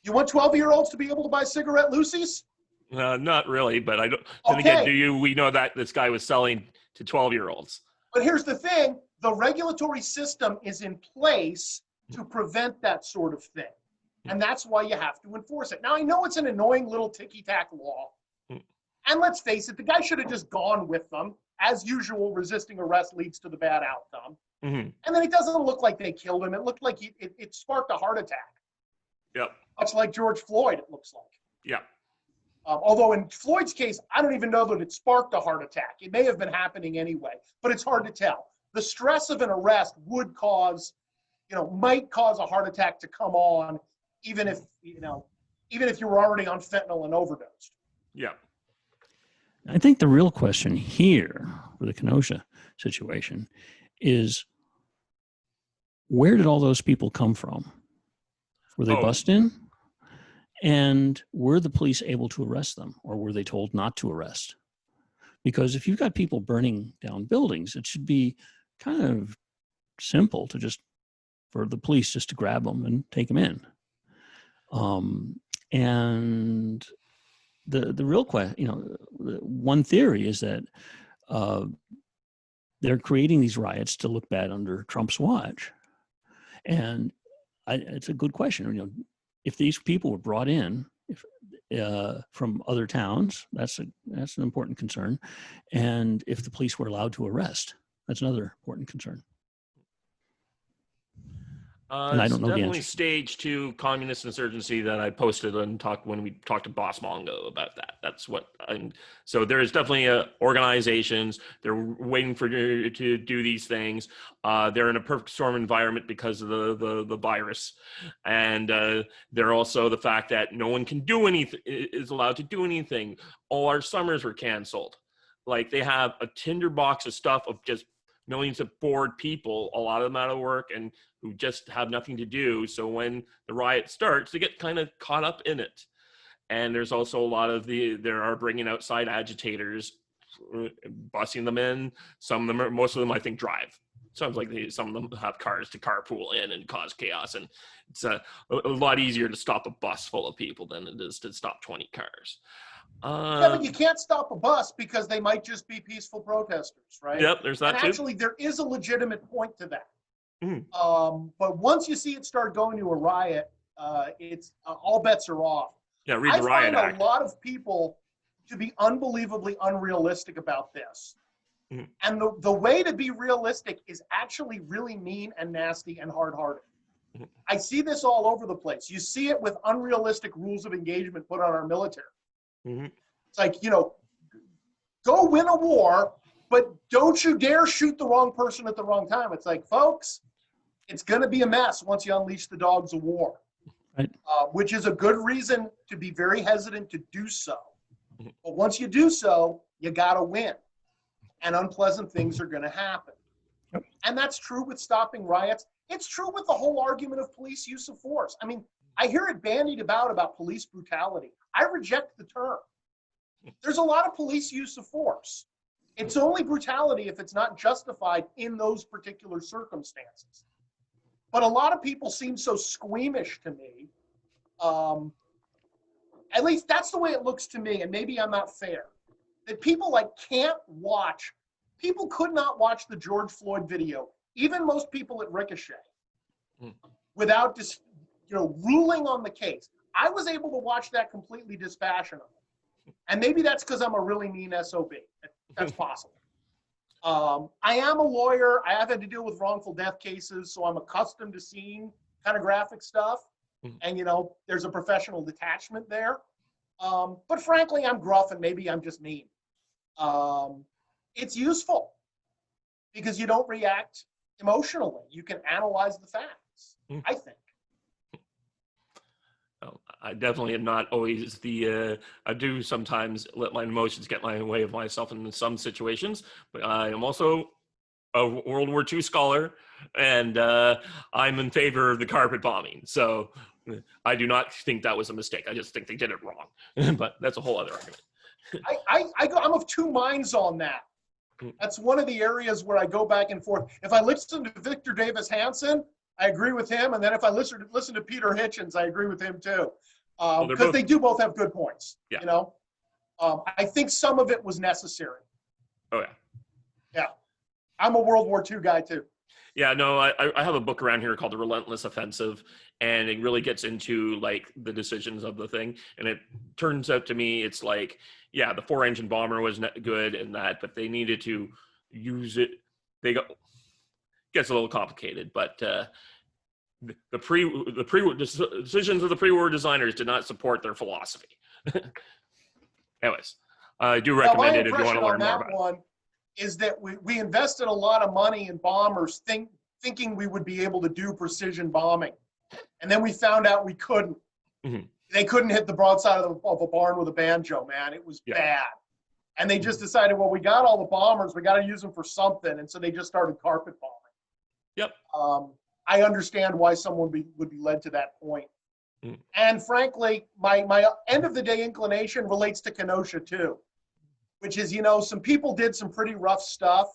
You want 12-year-olds to be able to buy cigarette Lucy's? Not really, but I don't. Then Okay. again, we know that this guy was selling to 12-year-olds. But here's the thing, the regulatory system is in place to prevent that sort of thing. And that's why you have to enforce it. Now, I know it's an annoying little ticky-tack law. And let's face it, the guy should have just gone with them. As usual, resisting arrest leads to the bad outcome. Mm-hmm. And then it doesn't look like they killed him. It looked like it sparked a heart attack. Yep. Much like George Floyd, it looks like. Yeah. Although in Floyd's case, I don't even know that it sparked a heart attack. It may have been happening anyway, but it's hard to tell. The stress of an arrest would cause, might cause a heart attack to come on, even if you were already on fentanyl and overdosed. Yeah. I think the real question here for the Kenosha situation is, where did all those people come from? Were they bussed in? And were the police able to arrest them, or were they told not to arrest? Because if you've got people burning down buildings, it should be kind of simple for the police just to grab them and take them in. And the real question, one theory is that they're creating these riots to look bad under Trump's watch. And it's a good question. If these people were brought in from other towns, that's an important concern. And if the police were allowed to arrest, that's another important concern. And I It's don't know the definitely answer. stage 2 communist insurgency that I posted and talked when we talked to Boss Mongo about that. That's what I'm. So there is definitely organizations. They're waiting for you to do these things. They're in a perfect storm environment because of the virus, and they're also the fact that no one can do anything is allowed to do anything. All our summers were canceled. Like they have a tinderbox of stuff of just millions of bored people, a lot of them out of work and who just have nothing to do. So when the riot starts, they get kind of caught up in it. And there's also a lot of there are bringing outside agitators, busing them in. Some of them are, most of them I think drive. Sounds like some of them have cars to carpool in and cause chaos. And it's a lot easier to stop a bus full of people than it is to stop 20 cars. Yeah, but you can't stop a bus because they might just be peaceful protesters, right? Yep, there's that and too. Actually, there is a legitimate point to that. Mm. But once you see it start going to a riot, it's all bets are off. Yeah, read the Riot I Act. find a lot of people to be unbelievably unrealistic about this. Mm. And the way to be realistic is actually really mean and nasty and hard-hearted. Mm. I see this all over the place. You see it with unrealistic rules of engagement put on our military. Mm-hmm. It's like, go win a war, but don't you dare shoot the wrong person at the wrong time. It's like, folks, it's going to be a mess once you unleash the dogs of war, right. Which is a good reason to be very hesitant to do so. But once you do so, you got to win, and unpleasant things are going to happen. Yep. And that's true with stopping riots. It's true with the whole argument of police use of force. I mean, I hear it bandied about police brutality. I reject the term. There's a lot of police use of force. It's only brutality if it's not justified in those particular circumstances. But a lot of people seem so squeamish to me. At least that's the way it looks to me, and maybe I'm not fair. That people can't watch. People could not watch the George Floyd video, even most people at Ricochet, without just ruling on the case. I was able to watch that completely dispassionately. And maybe that's because I'm a really mean SOB. That's possible. I am a lawyer. I have had to deal with wrongful death cases, so I'm accustomed to seeing kind of graphic stuff. And, there's a professional detachment there. But frankly, I'm gruff and maybe I'm just mean. It's useful because you don't react emotionally. You can analyze the facts, I think. Well, I definitely am not always I do sometimes let my emotions get in the way of myself in some situations, but I am also a World War II scholar, and I'm in favor of the carpet bombing. So I do not think that was a mistake. I just think they did it wrong. But that's a whole other argument. I'm of two minds on that. That's one of the areas where I go back and forth. If I listen to Victor Davis Hanson, I agree with him. And then if I listen to Peter Hitchens, I agree with him too. Because they do both have good points. Yeah. I think some of it was necessary. Oh, yeah. Yeah. I'm a World War II guy too. Yeah, no, I have a book around here called The Relentless Offensive, and it really gets into the decisions of the thing. And it turns out to me, it's the 4-engine bomber was good and that, but they needed to use it. Gets a little complicated, but the decisions of the pre-war designers did not support their philosophy. Anyways, I do recommend it if you want to learn more about it. One is that we invested a lot of money in bombers thinking we would be able to do precision bombing. And then we found out we couldn't. Mm-hmm. They couldn't hit the broadside of a barn with a banjo, man. It was bad. And they just decided, well, we got all the bombers. We got to use them for something. And so they just started carpet bombing. Yep. I understand why someone would be led to that point. And frankly, my end of the day inclination relates to Kenosha too, which is, some people did some pretty rough stuff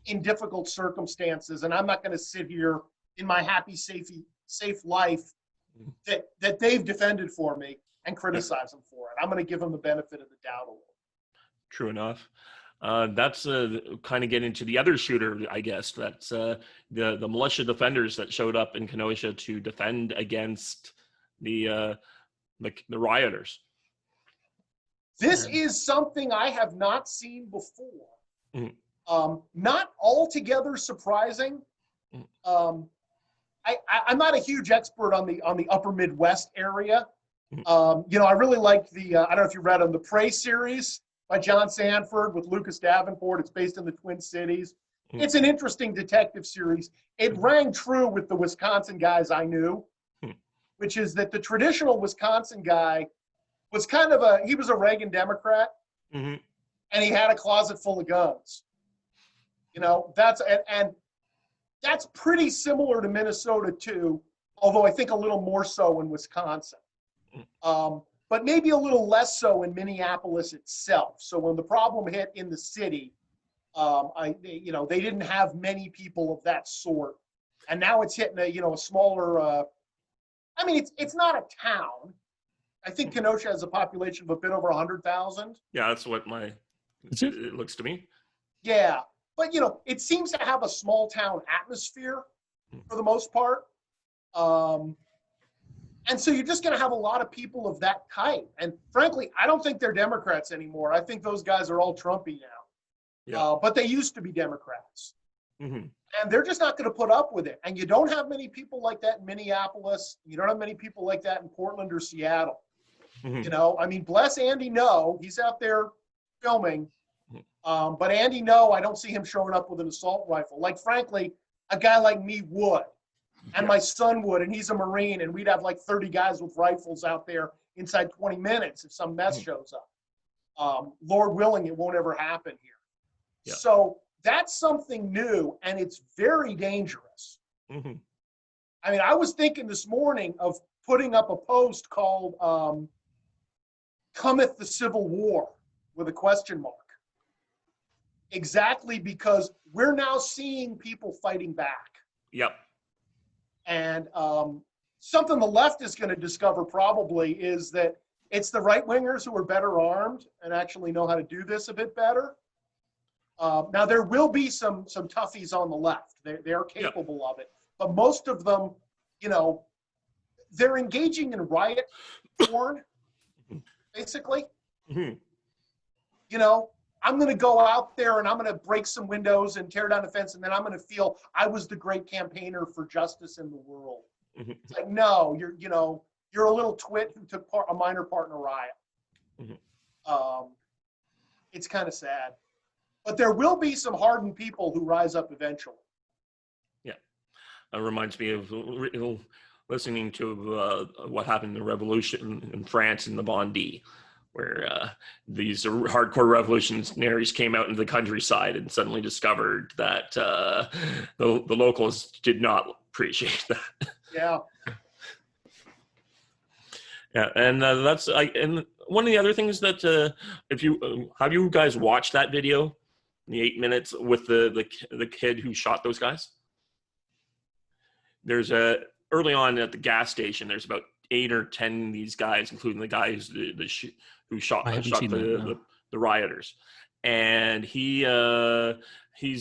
in difficult circumstances. And I'm not going to sit here in my happy, safe life that they've defended for me and criticize them for it. I'm going to give them the benefit of the doubt a little. True enough. That's kind of getting to the other shooter, I guess. That's the militia defenders that showed up in Kenosha to defend against the rioters. This is something I have not seen before. Not altogether surprising. I'm not a huge expert on the upper Midwest area. Mm-hmm. You know, I really like the, I don't know if you read them, the Prey series by John Sanford with Lucas Davenport. It's based in the Twin Cities. Mm-hmm. It's an interesting detective series. It rang true with the Wisconsin guys I knew, which is that the traditional Wisconsin guy was kind of he was a Reagan Democrat, Mm-hmm. and he had a closet full of guns. You know, and that's pretty similar to Minnesota too, although I think a little more so in Wisconsin. But maybe a little less so in Minneapolis itself. So when the problem hit in the city, you know, they didn't have many people of that sort, and now it's hitting a smaller. I mean, it's not a town. I think Kenosha has a population of a bit over 100,000. Yeah, that's what it looks to me. Yeah, but you know, it seems to have a small town atmosphere for the most part. And so you're just going to have a lot of people of that type. And frankly, I don't think they're Democrats anymore. I think those guys are all Trumpy now. Yeah. But they used to be Democrats. Mm-hmm. And they're just not going to put up with it. And you don't have many people like that in Minneapolis. You don't have many people like that in Portland or Seattle. Mm-hmm. You know, I mean, bless Andy No. He's out there filming. But Andy No, I don't see him showing up with an assault rifle. Like, frankly, a guy like me would. And my son would, and he's a Marine, and we'd have like 30 guys with rifles out there inside 20 minutes if some mess shows up. Lord willing, it won't ever happen here. Yeah. So that's something new, and it's very dangerous. Mm-hmm. I mean, I was thinking this morning of putting up a post called Cometh the Civil War with a question mark. Exactly because we're now seeing people fighting back. Yep. And something the left is going to discover probably is that it's the right-wingers who are better armed and actually know how to do this a bit better. Now, there will be some toughies on the left. They're capable of it. But most of them, you know, they're engaging in riot porn, basically. Mm-hmm. You know, I'm going to go out there and I'm going to break some windows and tear down a fence, and then I'm going to feel I was the great campaigner for justice in the world. Mm-hmm. It's like, no, you're a little twit who took a minor part in a riot. Mm-hmm. It's kind of sad. But there will be some hardened people who rise up eventually. Yeah. It reminds me of listening to what happened in the revolution in France in the Vendée, where these hardcore revolutionaries came out into the countryside and suddenly discovered that the locals did not appreciate that. Yeah. Yeah, and and one of the other things that if you have you guys watched that video, the 8 minutes with the kid who shot those guys? There's early on at the gas station. There's about 8 or 10 of these guys, including the guy who shot the rioters, and he's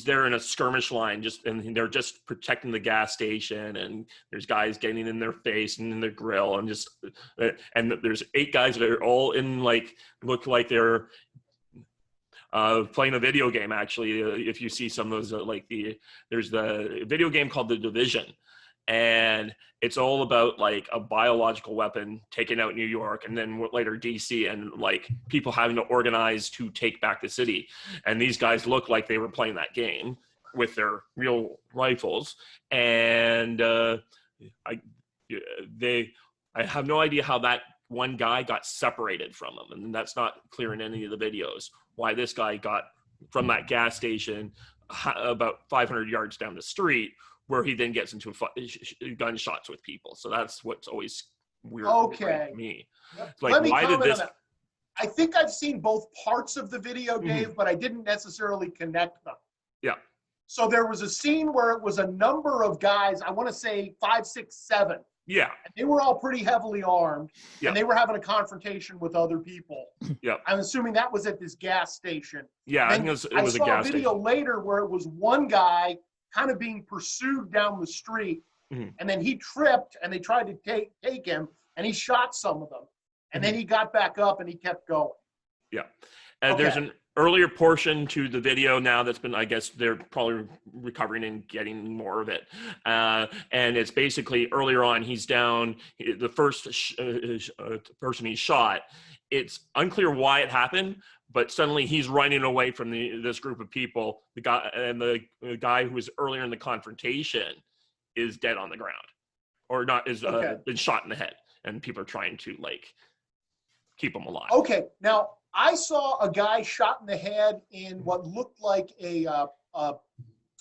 there in a skirmish line, and they're just protecting the gas station, and there's guys getting in their face and in their grill, and there's 8 guys that are all in look like they're playing a video game. Actually, if you see some of those, there's the video game called The Division. And it's all about like a biological weapon taking out New York, and then later DC, and like people having to organize to take back the city. And these guys look like they were playing that game with their real rifles. And I have no idea how that one guy got separated from them, and that's not clear in any of the videos. Why this guy got from that gas station about 500 yards down the street, where he then gets into gunshots with people. So that's what's always weird to me. Like, let me why did this? I think I've seen both parts of the video, Dave, but I didn't necessarily connect them. Yeah. So there was a scene where it was a number of guys, I want to say 5, 6, 7. Yeah. And they were all pretty heavily armed, yeah. and they were having a confrontation with other people. Yeah. I'm assuming that was at this gas station. Yeah, I think it was a gas station. I saw a video later where it was one guy kind of being pursued down the street, and then he tripped, and they tried to take him, and he shot some of them, and then he got back up and he kept going. Yeah. Okay. There's an earlier portion to the video now that's been, I guess they're probably recovering and getting more of it. And it's basically earlier on, he's down, the first person he shot. It's unclear why it happened, but suddenly he's running away from this group of people. The guy who was earlier in the confrontation is dead on the ground, or not, is been shot in the head, and people are trying to like keep him alive. Okay, now I saw a guy shot in the head in what looked like a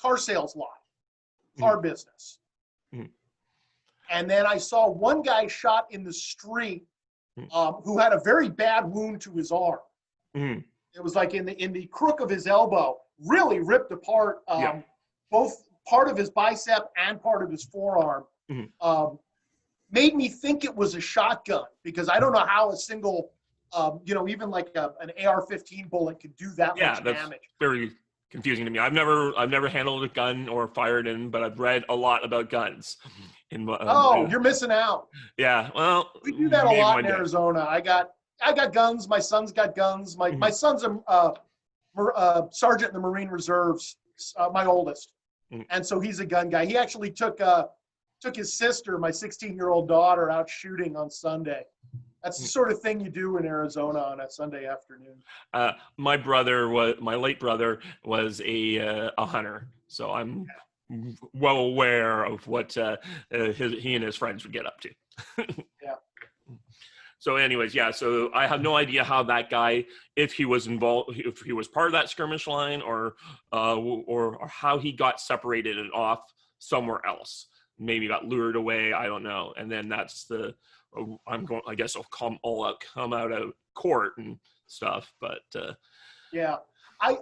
car sales lot, car business. Mhm. And then I saw one guy shot in the street who had a very bad wound to his arm. Mhm. It was like in the crook of his elbow, really ripped apart Yeah. both part of his bicep and part of his forearm. Mhm. Made me think it was a shotgun, because I don't know how a single, even like an AR-15 bullet could do that much That's damage. very confusing to me. I've never handled a gun or fired in, but I've read a lot about guns. You're missing out. Yeah, well, We do that a maybe lot one in day. Arizona. I got guns. My son's got guns. My son's a sergeant in the Marine Reserves, my oldest, and so he's a gun guy. He actually took his sister, my 16-year-old daughter, out shooting on Sunday. That's the sort of thing you do in Arizona on a Sunday afternoon. My late brother was a hunter, so I'm well aware of what he and his friends would get up to. Yeah. So anyways, yeah, so I have no idea how that guy, if he was involved, if he was part of that skirmish line, or how he got separated and off somewhere else. Maybe got lured away, I don't know. And then that's I guess I'll come out of court and stuff, but Yeah. I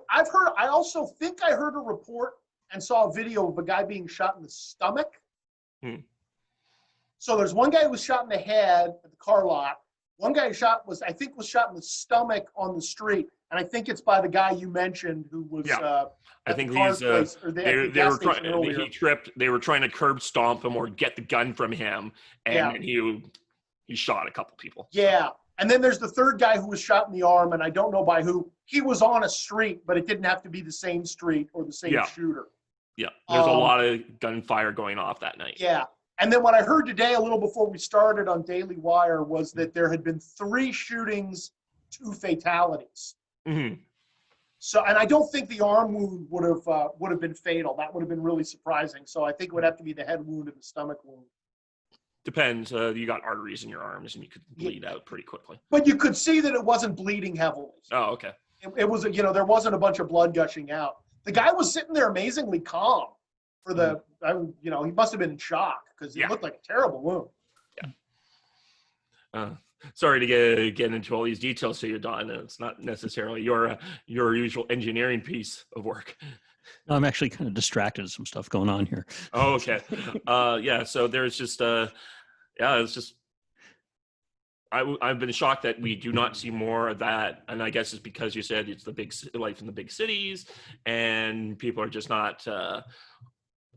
also think I heard a report and saw a video of a guy being shot in the stomach. So there's one guy who was shot in the head at the car lot. One guy was shot in the stomach on the street, and I think it's by the guy you mentioned who was. I think he's. they were trying. He tripped. They were trying to curb stomp him or get the gun from him, and he shot a couple people. Yeah, and then there's the third guy who was shot in the arm, and I don't know by who. He was on a street, but it didn't have to be the same street or the same shooter. Yeah, there's a lot of gunfire going off that night. Yeah. And then what I heard today, a little before we started on Daily Wire, was that there had been 3 shootings, 2 fatalities. Mm-hmm. So, and I don't think the arm wound would have been fatal. That would have been really surprising. So I think it would have to be the head wound and the stomach wound. Depends. You got arteries in your arms, and you could bleed out pretty quickly. But you could see that it wasn't bleeding heavily. Oh, okay. It was, there wasn't a bunch of blood gushing out. The guy was sitting there amazingly calm for he must have been in shock because it looked like a terrible wound. Yeah. Sorry to get into all these details to you, Don. It's not necessarily your usual engineering piece of work. No, I'm actually kind of distracted. Some stuff going on here. Oh, okay. So there's just it's just I've been shocked that we do not see more of that, and I guess it's because you said it's the big life in the big cities, and people are just not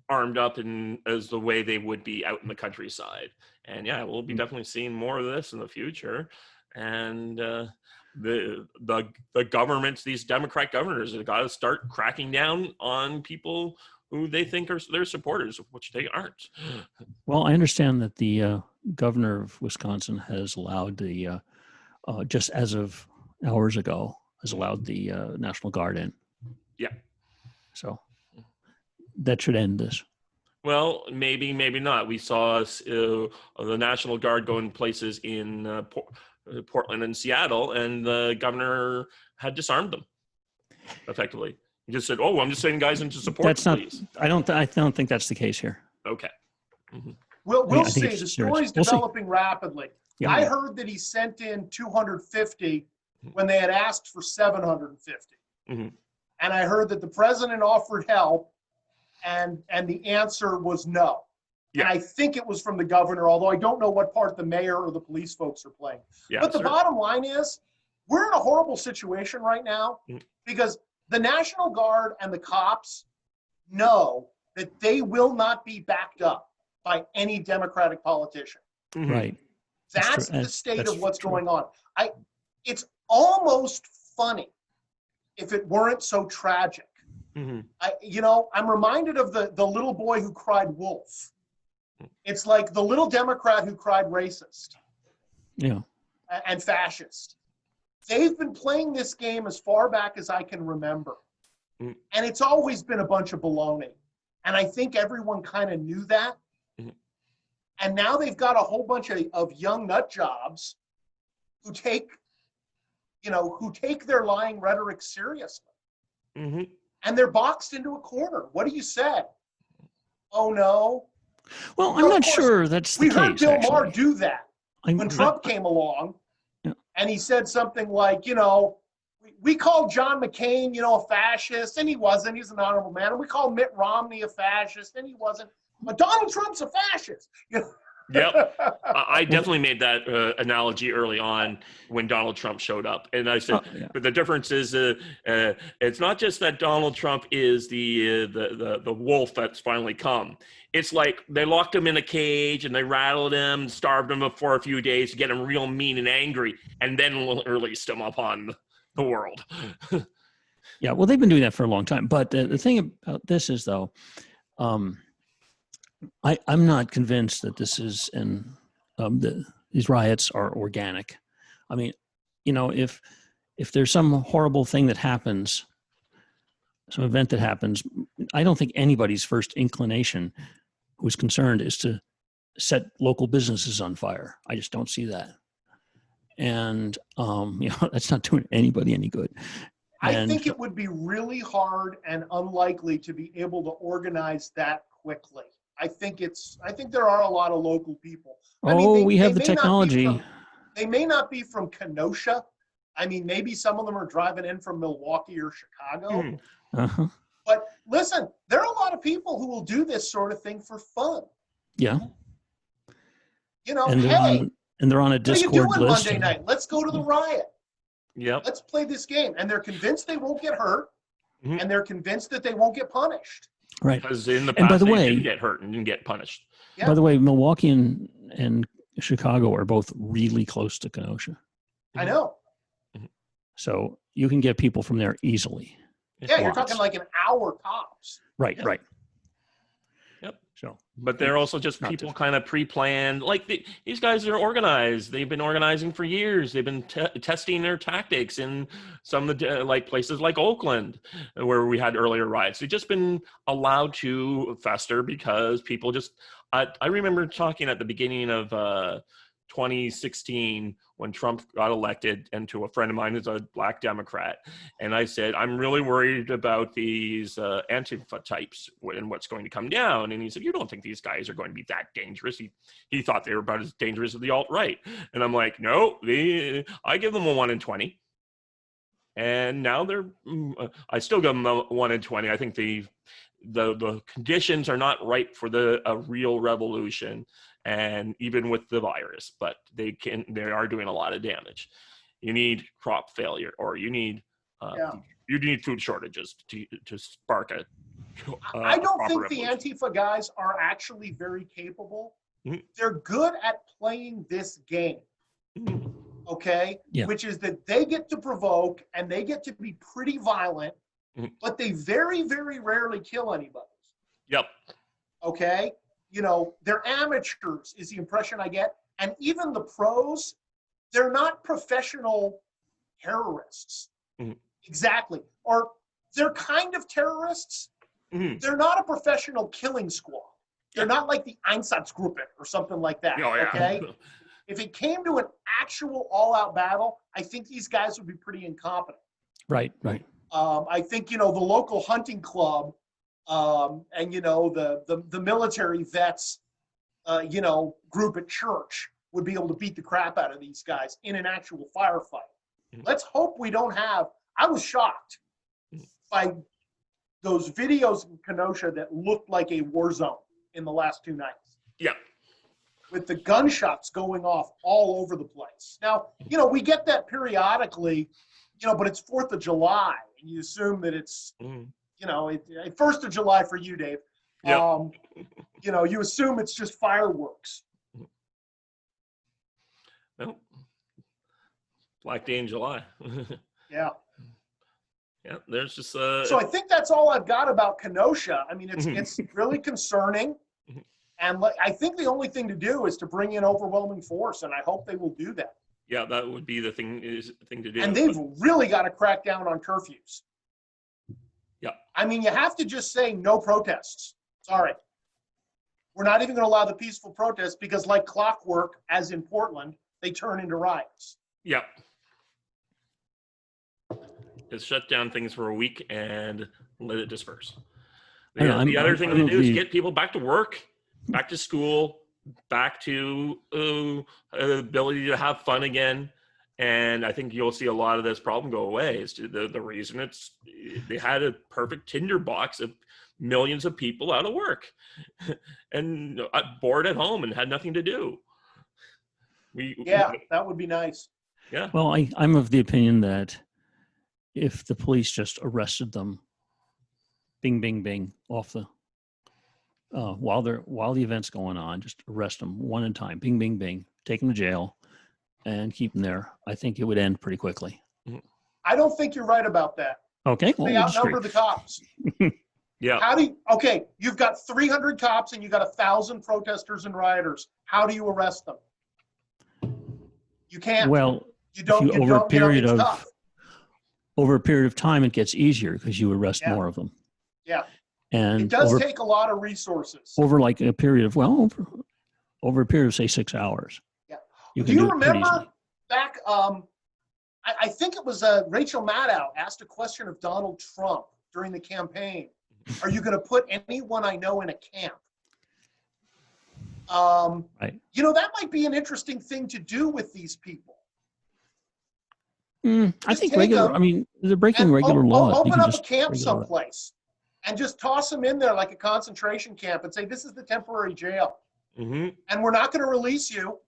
armed up as the way they would be out in the countryside. And we'll be definitely seeing more of this in the future. And the governments, these Democrat governors, have got to start cracking down on people who they think are their supporters, which they aren't. Well, I understand that the governor of Wisconsin has allowed the just as of hours ago has allowed the National Guard in. Yeah. So that should end this. Well, maybe not. We saw the National Guard go in places in Portland and Seattle, and the governor had disarmed them effectively. He just said, "Oh, I'm just sending guys in to support." That's not. I don't think that's the case here. Okay. Mm-hmm. We'll see. The story's developing rapidly. Yeah. I heard that he sent in 250 when they had asked for 750. Mm-hmm. And I heard that the president offered help, and the answer was no. Yeah. And I think it was from the governor, although I don't know what part the mayor or the police folks are playing. Yeah, but the bottom line is, we're in a horrible situation right now because the National Guard and the cops know that they will not be backed up by any Democratic politician. Right. That's the state of what's going on. It's almost funny if it weren't so tragic. Mm-hmm. I'm reminded of the little boy who cried wolf. It's like the little Democrat who cried racist. Yeah. And fascist. They've been playing this game as far back as I can remember. Mm. And it's always been a bunch of baloney. And I think everyone kind of knew that. Mm. And now they've got a whole bunch of young nut jobs who take their lying rhetoric seriously. Mm-hmm. And they're boxed into a corner. What do you say? Oh, no. Well, I'm not sure that's the we case. heard Bill Maher actually. do that when Trump came along, yeah. and he said something like, we called John McCain, a fascist, and he wasn't. He's an honorable man. And we called Mitt Romney a fascist, and he wasn't. But Donald Trump's a fascist. Yep. I definitely made that analogy early on when Donald Trump showed up. And I said, but the difference is it's not just that Donald Trump is the wolf that's finally come. It's like they locked him in a cage and they rattled him and starved him for a few days to get him real mean and angry, and then released him upon the world. Yeah, well, they've been doing that for a long time. But the thing about this is, though, I'm not convinced that this is these riots are organic. I mean, if there's some horrible thing that happens, some event that happens, I don't think anybody's first inclination who's concerned is to set local businesses on fire. I just don't see that. And, that's not doing anybody any good. I think it would be really hard and unlikely to be able to organize that quickly. I think there are a lot of local people. We have the technology. They may not be from Kenosha. I mean, maybe some of them are driving in from Milwaukee or Chicago. Uh-huh. But listen, there are a lot of people who will do this sort of thing for fun. Yeah. And they're on a Discord what are you doing list. Monday night? Let's go to the riot. Yep. Let's play this game. And they're convinced they won't get hurt. Mm-hmm. And they're convinced that they won't get punished. Right. Because in the past, they didn't get hurt and didn't get punished. Yeah. By the way, Milwaukee and Chicago are both really close to Kenosha. I know. So you can get people from there easely. Yeah, you're talking like an hour tops. Right, right. Yep. So, but they're also just people kind of pre-planned. Like these guys are organized. They've been organizing for years. They've been testing their tactics in some of the places like Oakland, where we had earlier riots. They've just been allowed to fester because people just. I remember talking at the beginning of 2016 when Trump got elected, and to a friend of mine who's a Black Democrat, and I said, I'm really worried about these Antifa types and what's going to come down. And he said, you don't think these guys are going to be that dangerous? He thought they were about as dangerous as the alt-right. And I'm like, no, I give them a 1 in 20. And now I still give them a 1 in 20. I think the conditions are not right for a real revolution. And even with the virus, but they are doing a lot of damage. You need crop failure, or you need food shortages to spark a. I don't think the Antifa guys are actually very capable. Mm-hmm. They're good at playing this game. Mm-hmm. Okay, which is that they get to provoke and they get to be pretty violent, mm-hmm. but they very, very rarely kill anybody. Yep. Okay. They're amateurs is the impression I get. And even the pros, they're not professional terrorists. Mm-hmm. Exactly. Or they're kind of terrorists. Mm-hmm. They're not a professional killing squad. They're not like the Einsatzgruppe or something like that. Oh, yeah. Okay. If it came to an actual all-out battle, I think these guys would be pretty incompetent. Right, right. I think, the local hunting club and the military vets, group at church would be able to beat the crap out of these guys in an actual firefight. Mm-hmm. Let's hope we don't have. I was shocked by those videos in Kenosha that looked like a war zone in the last 2 nights. Yeah. With the gunshots going off all over the place. Now, we get that periodically, but it's 4th of July, and you assume that it's. Mm-hmm. 1st of July for you, Dave. Yep. You assume it's just fireworks. Well, Black Day in July. Yeah. Yeah, there's just So I think that's all I've got about Kenosha. I mean, it's really concerning. And I think the only thing to do is to bring in overwhelming force, and I hope they will do that. yeah, that would be the thing to do. And they've really got to crack down on curfews. Yeah. I mean, you have to just say no protests. Sorry. We're not even going to allow the peaceful protests because, like clockwork, as in Portland, they turn into riots. Yeah. Just shut down things for a week and let it disperse. The other thing to do is get people back to work, back to school, back to ability to have fun again. And I think you'll see a lot of this problem go away. Is the reason they had a perfect tinderbox of millions of people out of work and bored at home and had nothing to do. That would be nice. Yeah. Well, I'm of the opinion that if the police just arrested them, bing, bing, bing, off the while the event's going on, just arrest them one at a time, bing, bing, bing, take them to jail, and keep them there. I think it would end pretty quickly. I don't think you're right about that. Okay, well, they outnumber the cops. Yeah. You've got 300 cops and you got 1,000 protesters and rioters. How do you arrest them? You can't. Well, you don't. Over a period of time, it gets easier because you arrest more of them. Yeah. And it does take a lot of resources. Over like a period of over a period of say 6 hours. Yeah. Do you remember back? I think it was Rachel Maddow asked a question of Donald Trump during the campaign. Are you going to put anyone I know in a camp? Right. You know, that might be an interesting thing to do with these people. I think they're breaking regular laws. Open up a camp someplace and just toss them in there like a concentration camp and say, this is the temporary jail. Mm-hmm. And we're not going to release you.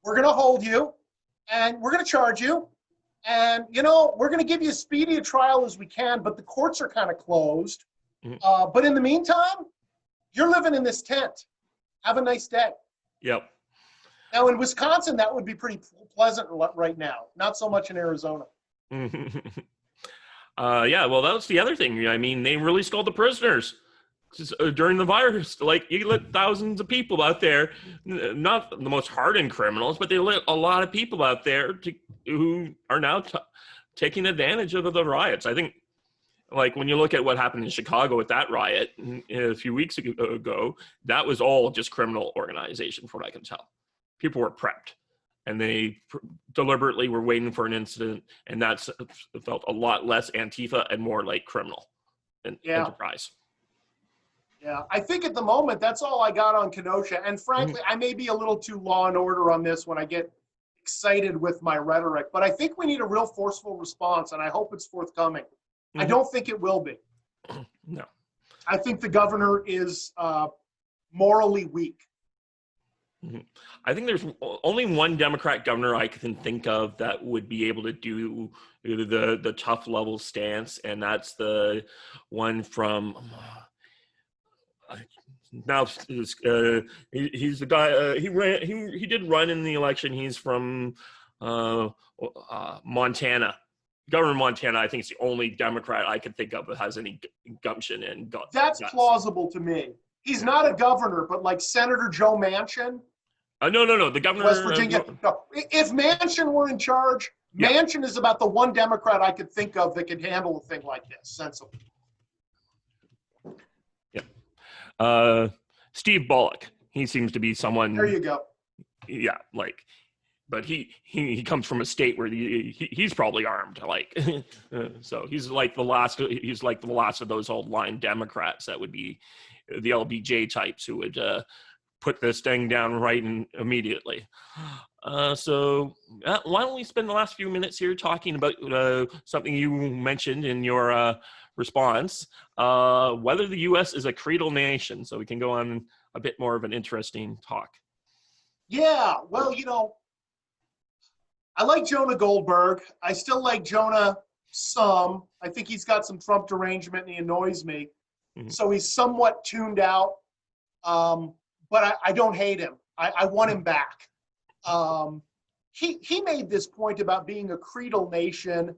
We're going to hold you and we're going to charge you. And, you know, we're going to give you as speedy a trial as we can, but the courts are kind of closed. Mm-hmm. But in the meantime, you're living in this tent. Have a nice day. Yep. Now, in Wisconsin, that would be pretty pleasant right now. Not so much in Arizona. Yeah, well, that was the other thing. I mean, they released all the prisoners during the virus. Like, you let thousands of people out there, not the most hardened criminals, but they let a lot of people out there who are now taking advantage of the riots. I think, like, when you look at what happened in Chicago with that riot a few weeks ago, that was all just criminal organization, from what I can tell. People were prepped, and they deliberately were waiting for an incident, and that's felt a lot less Antifa and more like criminal enterprise. Yeah, I think at the moment, that's all I got on Kenosha. And frankly, I may be a little too law and order on this when I get excited with my rhetoric, but I think we need a real forceful response, and I hope it's forthcoming. I don't think it will be. No. I think the governor is morally weak. I think there's only one Democrat governor I can think of that would be able to do the tough level stance, and that's the one from now. He's the guy. He did run in the election. He's from Montana. Governor of Montana, I think, is the only Democrat I can think of that has any gumption and guts. That's plausible to me. He's not a governor, but like Senator Joe Manchin. No. The governor West Virginia. No. If Manchin were in charge, Manchin is about the one Democrat I could think of that could handle a thing like this sensibly. Yeah. Steve Bullock. He seems to be someone. There you go. Yeah, like. But he comes from a state where he's probably armed, like, so he's like the last of those old line Democrats that would be the LBJ types who would put this thing down right and immediately. So why don't we spend the last few minutes here talking about something you mentioned in your response, whether the U.S. is a creedal nation, so we can go on a bit more of an interesting talk. Yeah, well, you know, I like Jonah Goldberg. I still like Jonah some. I think he's got some Trump derangement and he annoys me. So he's somewhat tuned out. But I don't hate him. I want him back. He made this point about being a creedal nation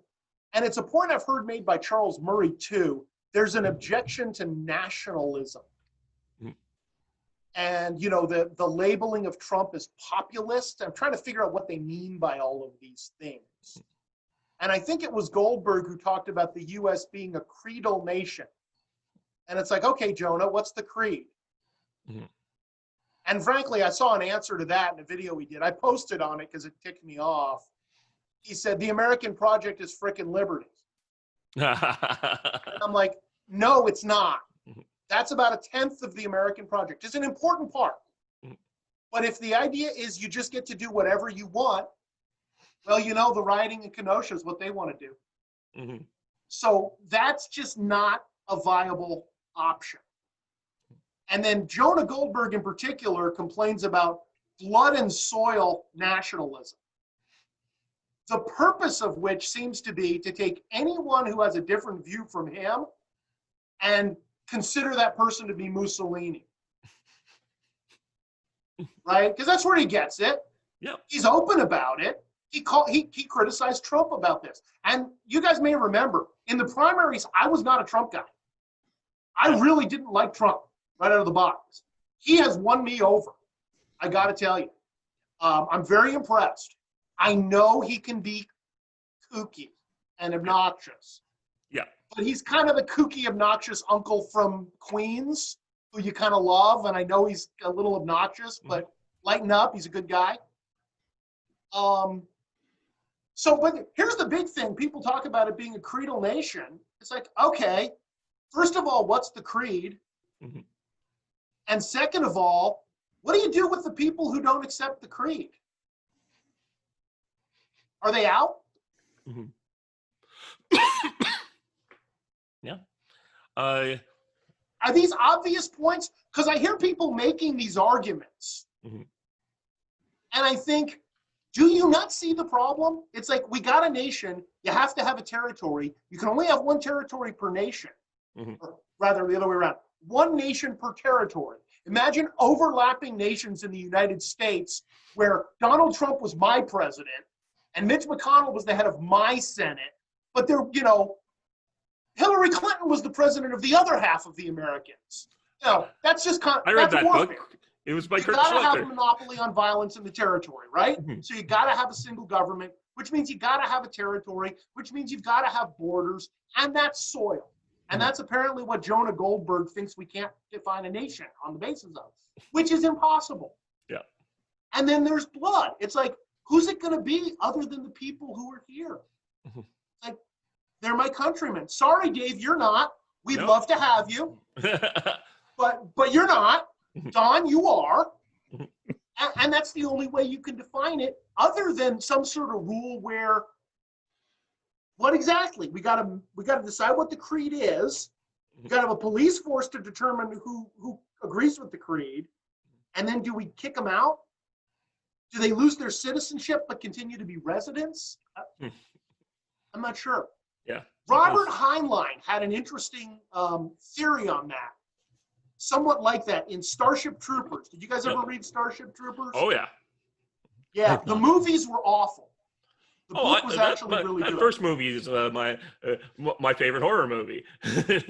And it's a point I've heard made by Charles Murray too. There's an objection to nationalism. And, you know, the labeling of Trump as populist. I'm trying to figure out what they mean by all of these things. And I think it was Goldberg who talked about the U.S. being a creedal nation. And it's like, okay, Jonah, what's the creed? Mm-hmm. And frankly, I saw an answer to that in a video he did. I posted on it because it ticked me off. He said, the American project is frickin' liberty. And I'm like, no, it's not. That's about 1/10 of the American project. It's an important part. But if the idea is you just get to do whatever you want, well, you know, the rioting in Kenosha is what they want to do. Mm-hmm. So that's just not a viable option. And then Jonah Goldberg in particular complains about blood and soil nationalism, the purpose of which seems to be to take anyone who has a different view from him and consider that person to be Mussolini. Right? Because that's where he gets it. Yeah. He's open about it. He criticized Trump about this. And you guys may remember, in the primaries, I was not a Trump guy. I really didn't like Trump right out of the box. He has won me over. I got to tell you. I'm very impressed. I know he can be kooky and obnoxious. Yeah. But he's kind of the kooky, obnoxious uncle from Queens who you kind of love. And I know he's a little obnoxious, but lighten up. He's a good guy. But here's the big thing. People talk about it being a creedal nation. It's like, okay, first of all, what's the creed? Mm-hmm. And second of all, what do you do with the people who don't accept the creed? Are they out? Mm-hmm. Yeah. Are these obvious points? Because I hear people making these arguments. Mm-hmm. And I think, do you not see the problem? It's like, we got a nation. You have to have a territory. You can only have one territory per nation. Mm-hmm. Or rather, the other way around. One nation per territory. Imagine overlapping nations in the United States where Donald Trump was my president and Mitch McConnell was the head of my Senate. But they're, you know, Hillary Clinton was the president of the other half of the Americans. You know, that's just I read that warfare. book. It was by You Kurt gotta have a Schlichter. monopoly on violence in the territory, right? Mm-hmm. So you gotta have a single government, which means you gotta have a territory, which means you've gotta have borders, and that's soil. And that's apparently what Jonah Goldberg thinks we can't define a nation on the basis of, which is impossible. Yeah. And then there's blood. It's like, who's it gonna be other than the people who are here? Mm-hmm. Like, they're my countrymen. Sorry, Dave, you're not. We'd No. love to have you, but you're not. Don, you are. And that's the only way you can define it, other than some sort of rule where, what exactly? We gotta decide what the creed is. We gotta have a police force to determine who agrees with the creed. And then do we kick them out? Do they lose their citizenship but continue to be residents? I'm not sure. Yeah. Robert Heinlein had an interesting theory on that. Somewhat like that in Starship Troopers. Did you guys ever read Starship Troopers? Oh, yeah. Yeah, the movies were awful. The book was actually that, really that good. first movie is my favorite horror movie.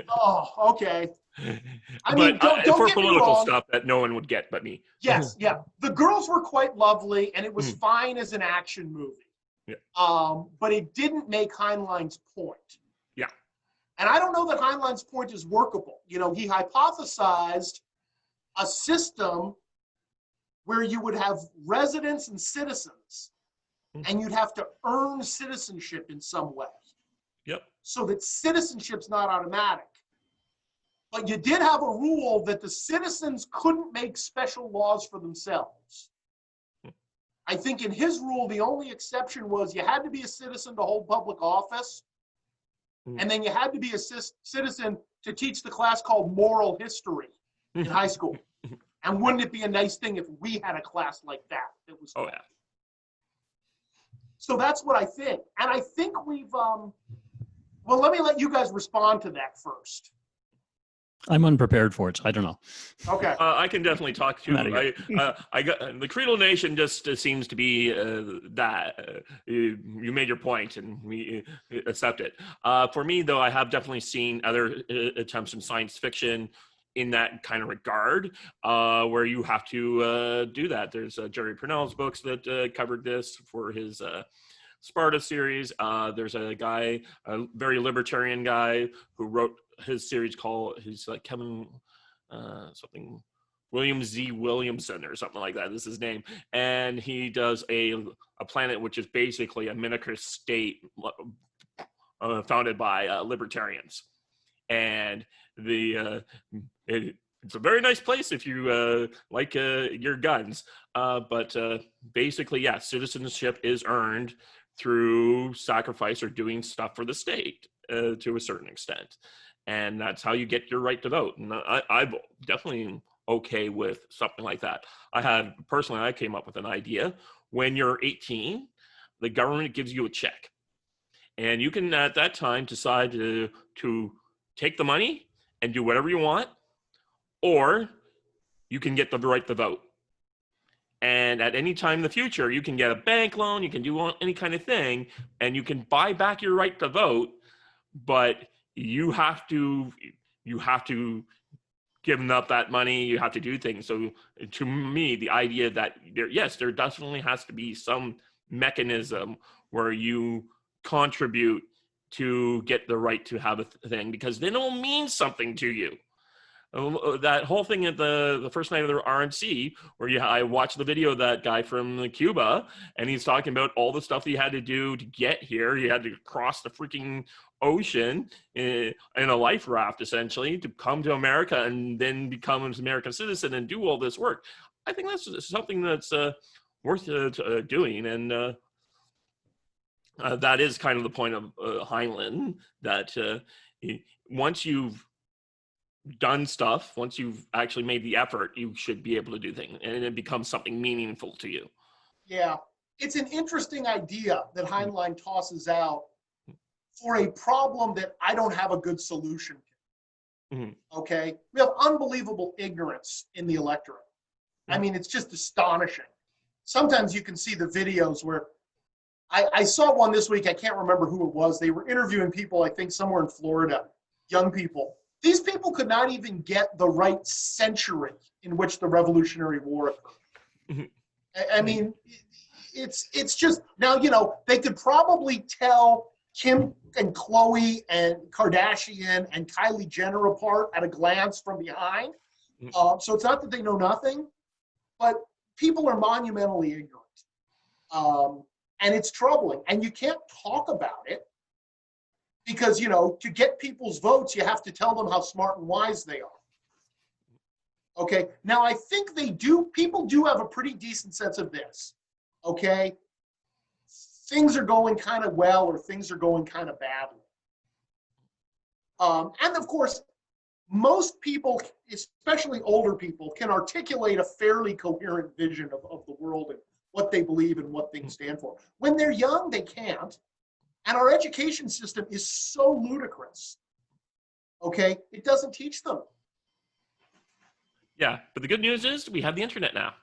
Oh, okay. I But mean, don't for get me political wrong. stuff that no one would get but me. Yes, yeah. The girls were quite lovely, and it was fine as an action movie. Yeah. But it didn't make Heinlein's point. Yeah. And I don't know that Heinlein's point is workable. You know, he hypothesized a system where you would have residents and citizens, and you'd have to earn citizenship in some way. Yep. So that citizenship's not automatic. But you did have a rule that the citizens couldn't make special laws for themselves. I think in his rule, the only exception was you had to be a citizen to hold public office, and then you had to be a citizen to teach the class called moral history in high school. And wouldn't it be a nice thing if we had a class like that? That was Oh, yeah. So that's what I think. And I think we've, well, let me let you guys respond to that first. I'm unprepared for it, so I don't know. Okay. I can definitely talk to. I'm outta here. I got the Creedal Nation. Just seems to be that you made your point, and we accept it. For me, though, I have definitely seen other attempts in science fiction in that kind of regard, where you have to do that. There's Jerry Pournelle's books that covered this for his Sparta series. There's a guy, a very libertarian guy, who wrote his series called, he's like Kevin something, William Z. Williamson or something like that is his name. And he does a planet which is basically a miniature state founded by libertarians. And it's a very nice place if you like your guns. But basically, yeah, citizenship is earned through sacrifice or doing stuff for the state to a certain extent. And that's how you get your right to vote. And I'm definitely okay with something like that. I came up with an idea. When you're 18, the government gives you a check. And you can, at that time, decide to take the money and do whatever you want, or you can get the right to vote. And at any time in the future, you can get a bank loan, you can do any kind of thing, and you can buy back your right to vote, but you have to give up that money, you have to do things. So to me, the idea that there definitely has to be some mechanism where you contribute to get the right to have a thing, because then it'll mean something to you. That whole thing at the first night of the RNC, where I watched the video of that guy from Cuba, and he's talking about all the stuff he had to do to get here. He had to cross the freaking ocean in a life raft, essentially, to come to America and then become an American citizen and do all this work. I think that's something that's worth doing, and that is kind of the point of Heinlein, that once you've done stuff, once you've actually made the effort, you should be able to do things, and it becomes something meaningful to you. Yeah, it's an interesting idea that Heinlein tosses out for a problem that I don't have a good solution to. Mm-hmm. Okay, we have unbelievable ignorance in the electorate. Mm-hmm. I mean, it's just astonishing. Sometimes you can see the videos where I saw one this week. I can't remember who it was. They were interviewing people, I think somewhere in Florida, young people. These people could not even get the right century in which the Revolutionary War occurred. I mean, it's just, now, they could probably tell Kim and Khloe and Kardashian and Kylie Jenner apart at a glance from behind. So it's not that they know nothing, but people are monumentally ignorant. And it's troubling. And you can't talk about it, because, to get people's votes, you have to tell them how smart and wise they are. Okay, now I think people do have a pretty decent sense of this. Okay, things are going kind of well, or things are going kind of badly. And of course, most people, especially older people, can articulate a fairly coherent vision of the world and what they believe and what things stand for. When they're young, they can't. And our education system is so ludicrous. Okay, it doesn't teach them. Yeah, but the good news is we have the internet now.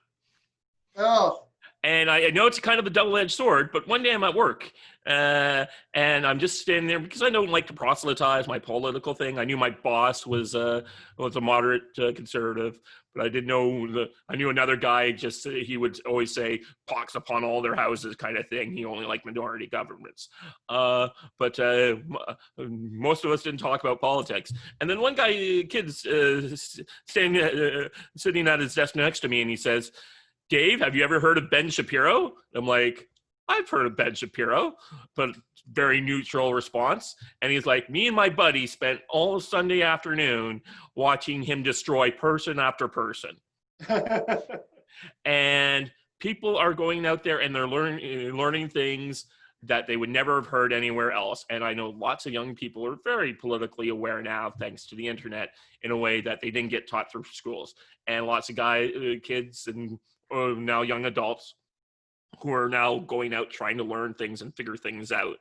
Oh. And I know it's kind of a double-edged sword, but one day I'm at work, and I'm just standing there because I don't like to proselytize my political thing. I knew my boss was a moderate conservative, but I didn't know I knew another guy. He would always say "pox upon all their houses" kind of thing. He only liked minority governments, but most of us didn't talk about politics. And then one guy, sitting at his desk next to me, and he says, "Dave, have you ever heard of Ben Shapiro?" I'm like, "I've heard of Ben Shapiro," but very neutral response. And he's like, "Me and my buddy spent all Sunday afternoon watching him destroy person after person." And people are going out there and they're learning things that they would never have heard anywhere else. And I know lots of young people are very politically aware now, thanks to the internet, in a way that they didn't get taught through schools. And lots of kids and now young adults who are now going out trying to learn things and figure things out.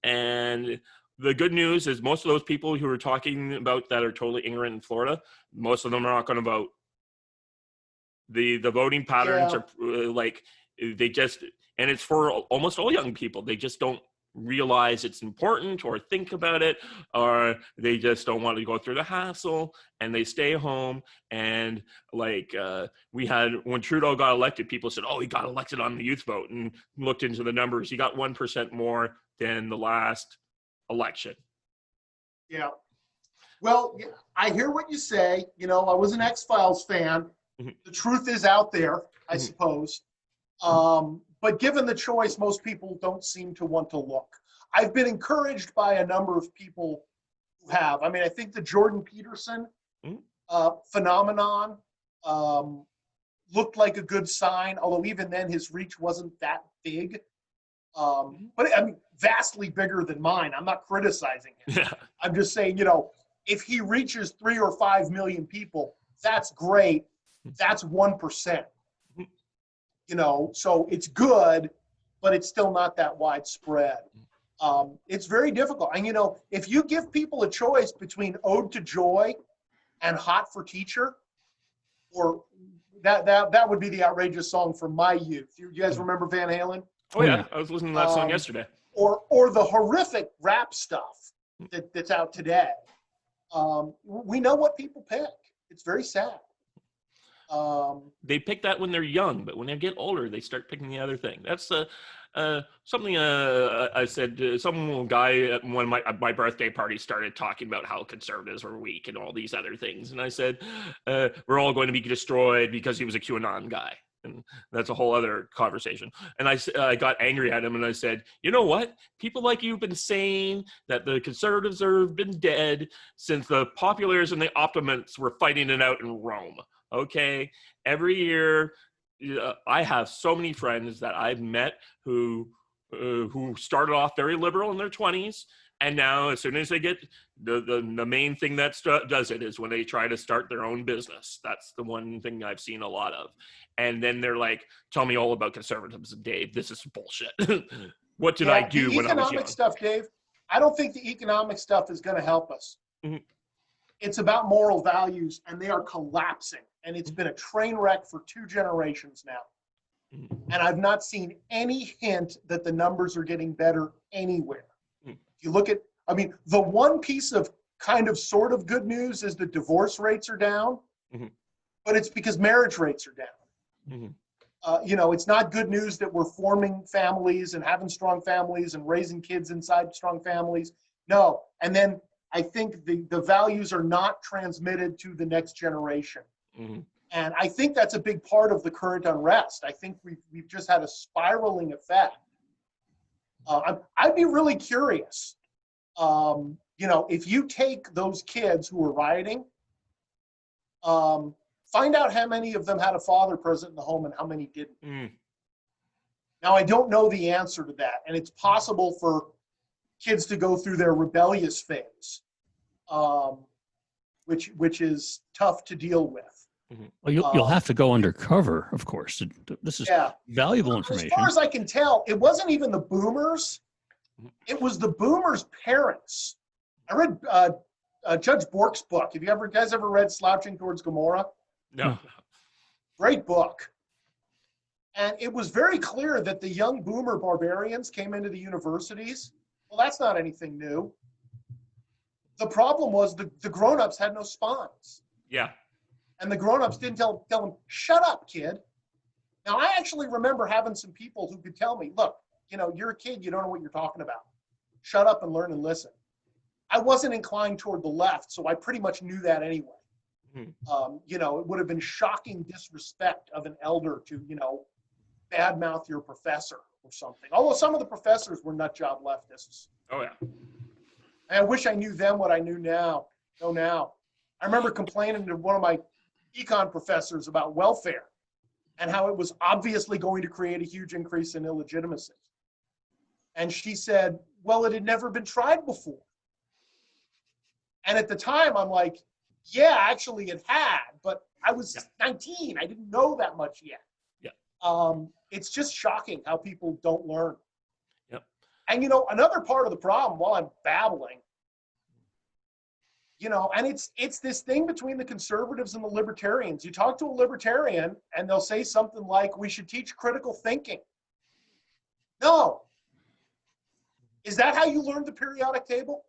And the good news is most of those people who are talking about that are totally ignorant in Florida, most of them are not going to vote. The voting patterns Yeah. are like, they just, and it's for almost all young people. They just don't realize it's important or think about it, or they just don't want to go through the hassle and they stay home. And like we had, when Trudeau got elected, people said, oh, he got elected on the youth vote, and looked into the numbers. He got 1% more than the last election. Yeah. Well, I hear what you say. You know, I was an X-Files fan. Mhm. The truth is out there, I Mhm. suppose. But given the choice, most people don't seem to want to look. I've been encouraged by a number of people who have. I mean, I think the Jordan Peterson Mhm. phenomenon looked like a good sign, although even then his reach wasn't that big. But I mean, vastly bigger than mine. I'm not criticizing him. Yeah. I'm just saying, you know, if he reaches 3 or 5 million people, that's great. That's 1%. You know, so it's good, but it's still not that widespread. It's very difficult. And, you know, if you give people a choice between Ode to Joy and Hot for Teacher, or that would be the outrageous song from my youth. You guys remember Van Halen? Oh yeah, I was listening to that song yesterday. Or the horrific rap stuff that's out today. We know what people pick. It's very sad. They pick that when they're young, but when they get older, they start picking the other thing. That's something I said. Some guy at one of my birthday party started talking about how conservatives were weak and all these other things, and I said, we're all going to be destroyed because he was a QAnon guy. And that's a whole other conversation. And I got angry at him, and I said, you know what? People like you have been saying that the conservatives have been dead since the populares and the optimists were fighting it out in Rome. Okay, every year I have so many friends that I've met who started off very liberal in their 20s, and now as soon as they get the main thing that does it is when they try to start their own business. That's the one thing I've seen a lot of. And then they're like, tell me all about conservatism, Dave. This is bullshit. What did I do when I was young? Economic stuff, Dave, I don't think the economic stuff is going to help us. Mhm. It's about moral values, and they are collapsing. And it's been a train wreck for 2 generations now. Mhm. And I've not seen any hint that the numbers are getting better anywhere. Mhm. If you look at, I mean, the one piece of kind of sort of good news is the divorce rates are down, Mhm. but it's because marriage rates are down. Mhm. You know, it's not good news that we're forming families and having strong families and raising kids inside strong families. No. And then I think the values are not transmitted to the next generation. Mhm. And I think that's a big part of the current unrest. I think we've just had a spiraling effect. I'd be really curious. You know, if you take those kids who are rioting, find out how many of them had a father present in the home and how many didn't. Mhm. Now, I don't know the answer to that, and it's possible for kids to go through their rebellious phase, which is tough to deal with. Well, you'll have to go undercover, of course. This is valuable information. As far as I can tell, it wasn't even the boomers. It was the boomers' parents. I read Judge Bork's book. Have you guys ever read Slouching Towards Gomorrah? No. Great book. And it was very clear that the young boomer barbarians came into the universities. Well, that's not anything new. The problem was the grown-ups had no spines. Yeah. And the grown-ups didn't tell them, shut up, kid. Now, I actually remember having some people who could tell me, look, you know, you're a kid, you don't know what you're talking about. Shut up and learn and listen. I wasn't inclined toward the left, so I pretty much knew that anyway. Mhm. You know, it would have been shocking disrespect of an elder to, you know, badmouth your professor or something. Although some of the professors were nut job leftists. Oh yeah. And I wish I knew then what I knew now. I remember complaining to one of my econ professors about welfare and how it was obviously going to create a huge increase in illegitimacy. And she said, well, it had never been tried before. And at the time, I'm like, yeah, actually it had, but I was 19. I didn't know that much yet. Yeah. It's just shocking how people don't learn. Yep. And, another part of the problem, while I'm babbling, and it's this thing between the conservatives and the libertarians. You talk to a libertarian and they'll say something like, we should teach critical thinking. No. Is that how you learned the periodic table?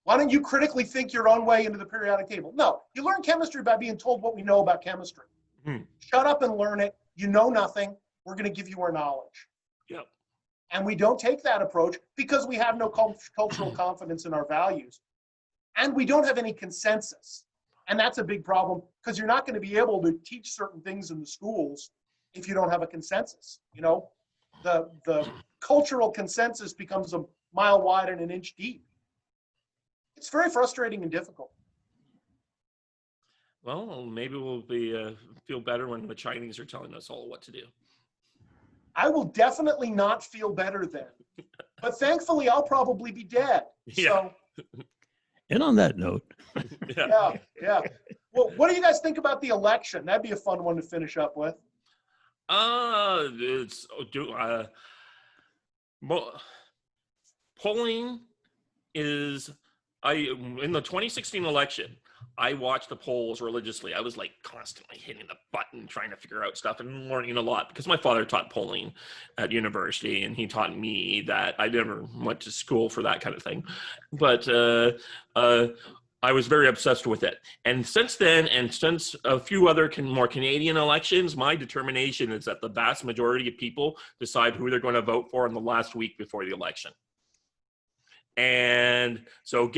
Why don't you critically think your own way into the periodic table? No, you learn chemistry by being told what we know about chemistry. Shut up and learn it. You know nothing. We're going to give you our knowledge. Yep. And we don't take that approach because we have no cultural confidence in our values. And we don't have any consensus. And that's a big problem because you're not going to be able to teach certain things in the schools if you don't have a consensus. The cultural consensus becomes a mile wide and an inch deep. It's very frustrating and difficult. Well, maybe we'll feel better when the Chinese are telling us all what to do. I will definitely not feel better then. But thankfully, I'll probably be dead. Yeah. So, And on that note. yeah. Well, what do you guys think about the election? That'd be a fun one to finish up with. Polling is, in the 2016 election, I watched the polls religiously. I was like constantly hitting the button, trying to figure out stuff and learning a lot because my father taught polling at university and he taught me that. I never went to school for that kind of thing. But I was very obsessed with it. And since then, and since a few other more Canadian elections, my determination is that the vast majority of people decide who they're going to vote for in the last week before the election. And so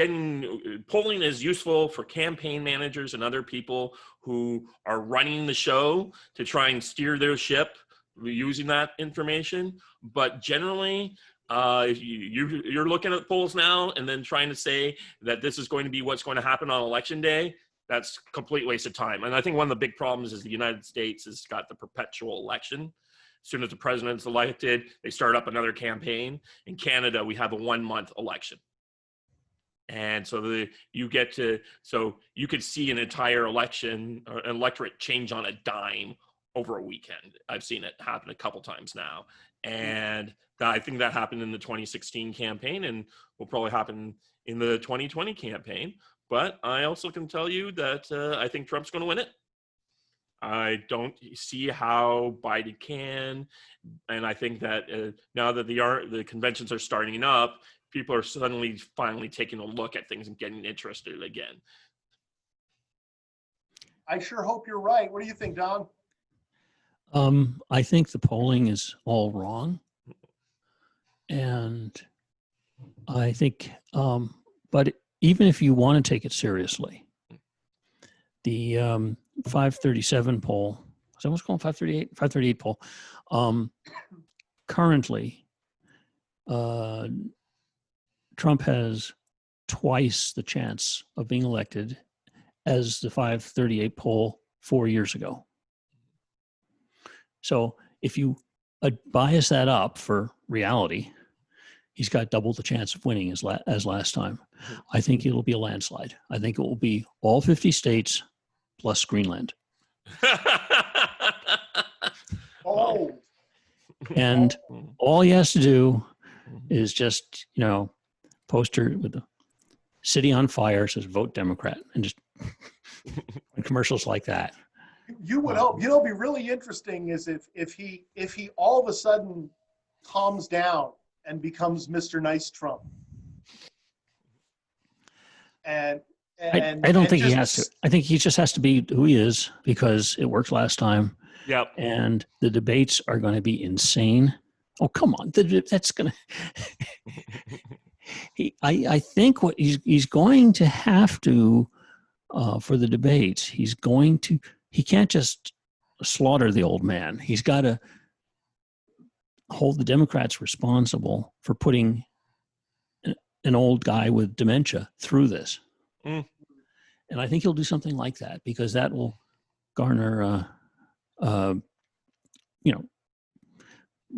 polling is useful for campaign managers and other people who are running the show to try and steer their ship using that information. But generally, if you're looking at polls now and then trying to say that this is going to be what's going to happen on election day, that's a complete waste of time. And I think one of the big problems is the United States has got the perpetual election. As soon as the president's elected, they start up another campaign. In Canada, we have a 1-month election. And so you could see an entire election or electorate change on a dime over a weekend. I've seen it happen a couple times now. And I think that happened in the 2016 campaign and will probably happen in the 2020 campaign. But I also can tell you that I think Trump's going to win it. I don't see how Biden can, and I think that now that the conventions are starting up, people are finally taking a look at things and getting interested again. I sure hope you're right. What do you think, Don? I think the polling is all wrong, and I think, but even if you want to take it seriously, the 537 poll, is that what's called 538? 538 poll. Currently, Trump has twice the chance of being elected as the 538 poll 4 years ago. So if you bias that up for reality, he's got double the chance of winning as last time. I think it'll be a landslide. I think it will be all 50 states plus Greenland. Oh. And all he has to do is just, poster with the city on fire, says vote Democrat, and just commercials like that. You would hope. It'd be really interesting is if he all of a sudden calms down and becomes Mr. Nice Trump. And I don't think he has to. I think he just has to be who he is because it worked last time. Yep. And the debates are going to be insane. Oh, come on. That's going to... I think what he's going to have to, for the debates, he can't just slaughter the old man. He's got to hold the Democrats responsible for putting an old guy with dementia through this. And I think he'll do something like that because that will garner,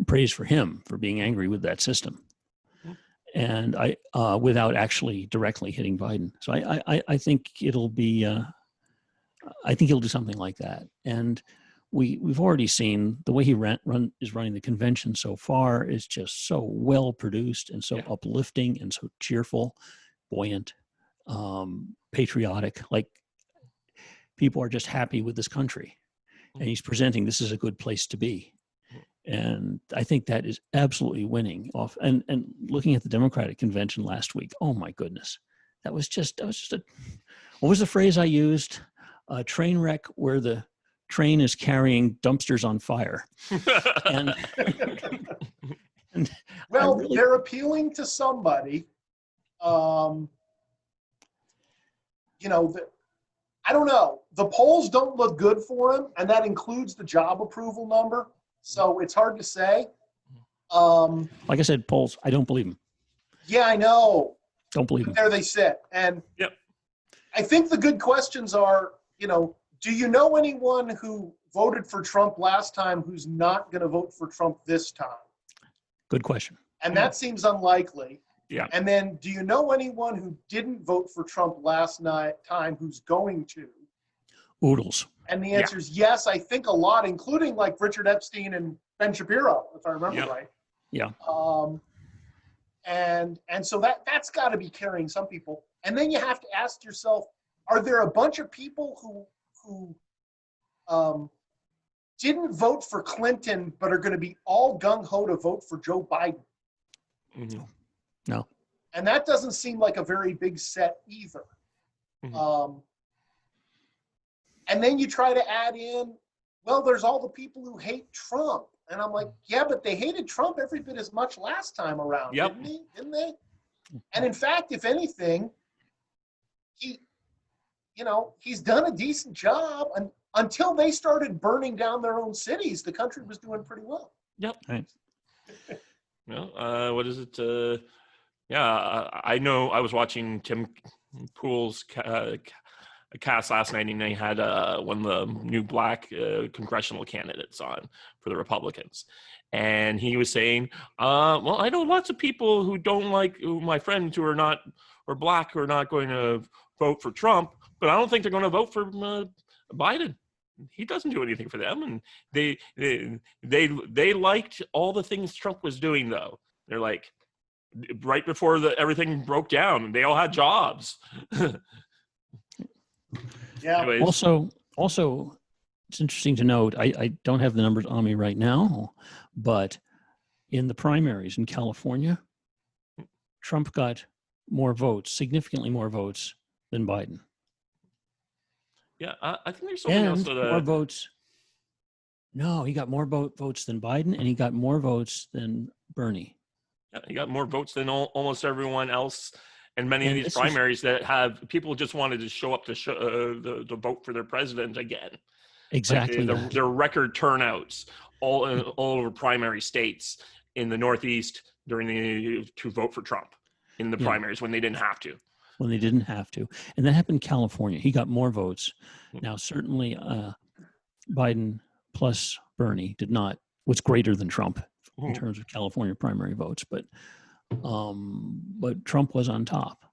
praise for him for being angry with that system. And without actually directly hitting Biden. So I think it'll be, I think he'll do something like that. And we've already seen the way he is running the convention so far is just so well produced and so uplifting and so cheerful, buoyant, patriotic. Like, people are just happy with this country, and he's presenting this is a good place to be. And I think that is absolutely winning off. And looking at the Democratic convention last week, oh my goodness, that was just a, what was the phrase I used? A train wreck where the train is carrying dumpsters on fire. And, and well, they're appealing to somebody. I don't know. The polls don't look good for him, and that includes the job approval number. So it's hard to say. Like I said, polls, I don't believe them. Yeah, I know. Don't believe them. There they sit. And I think the good questions are, do you know anyone who voted for Trump last time who's not going to vote for Trump this time? Good question. And that seems unlikely. Yeah. And then, do you know anyone who didn't vote for Trump last time who's going to? Oodles. And the answer is yes. I think a lot, including like Richard Epstein and Ben Shapiro, if I remember right. Yeah. And so that's got to be carrying some people. And then you have to ask yourself, are there a bunch of people who didn't vote for Clinton but are going to be all gung-ho to vote for Joe Biden? Mm-hmm. No. And that doesn't seem like a very big set either. Mm-hmm. And then you try to add in, well, there's all the people who hate Trump. And I'm like, yeah, but they hated Trump every bit as much last time around, didn't they? And in fact, if anything, he's done a decent job. And until they started burning down their own cities, the country was doing pretty well. Yep. Right. What is it? I know I was watching Tim Pool's cast last night, and they had one of the new black congressional candidates on for the Republicans. And he was saying, well, I know lots of people who don't like my friends who are black who are not going to vote for Trump, but I don't think they're going to vote for Biden. He doesn't do anything for them. And they liked all the things Trump was doing, though. They're like, right before everything broke down, they all had jobs. Yeah. Anyways. Also, it's interesting to note, I don't have the numbers on me right now, but in the primaries in California, Trump got more votes, significantly more votes than Biden. Yeah, I think there's something else. More votes. No, he got more votes than Biden, and he got more votes than Bernie. Yeah, he got more votes than almost everyone else. And many of these primaries that have people just wanted to show up to vote for their president again. Exactly. Like their record turnouts all over primary states in the Northeast to vote for Trump in the primaries when they didn't have to. When they didn't have to. And that happened in California. He got more votes. Now, certainly Biden plus Bernie was greater than Trump in terms of California primary votes, but Trump was on top.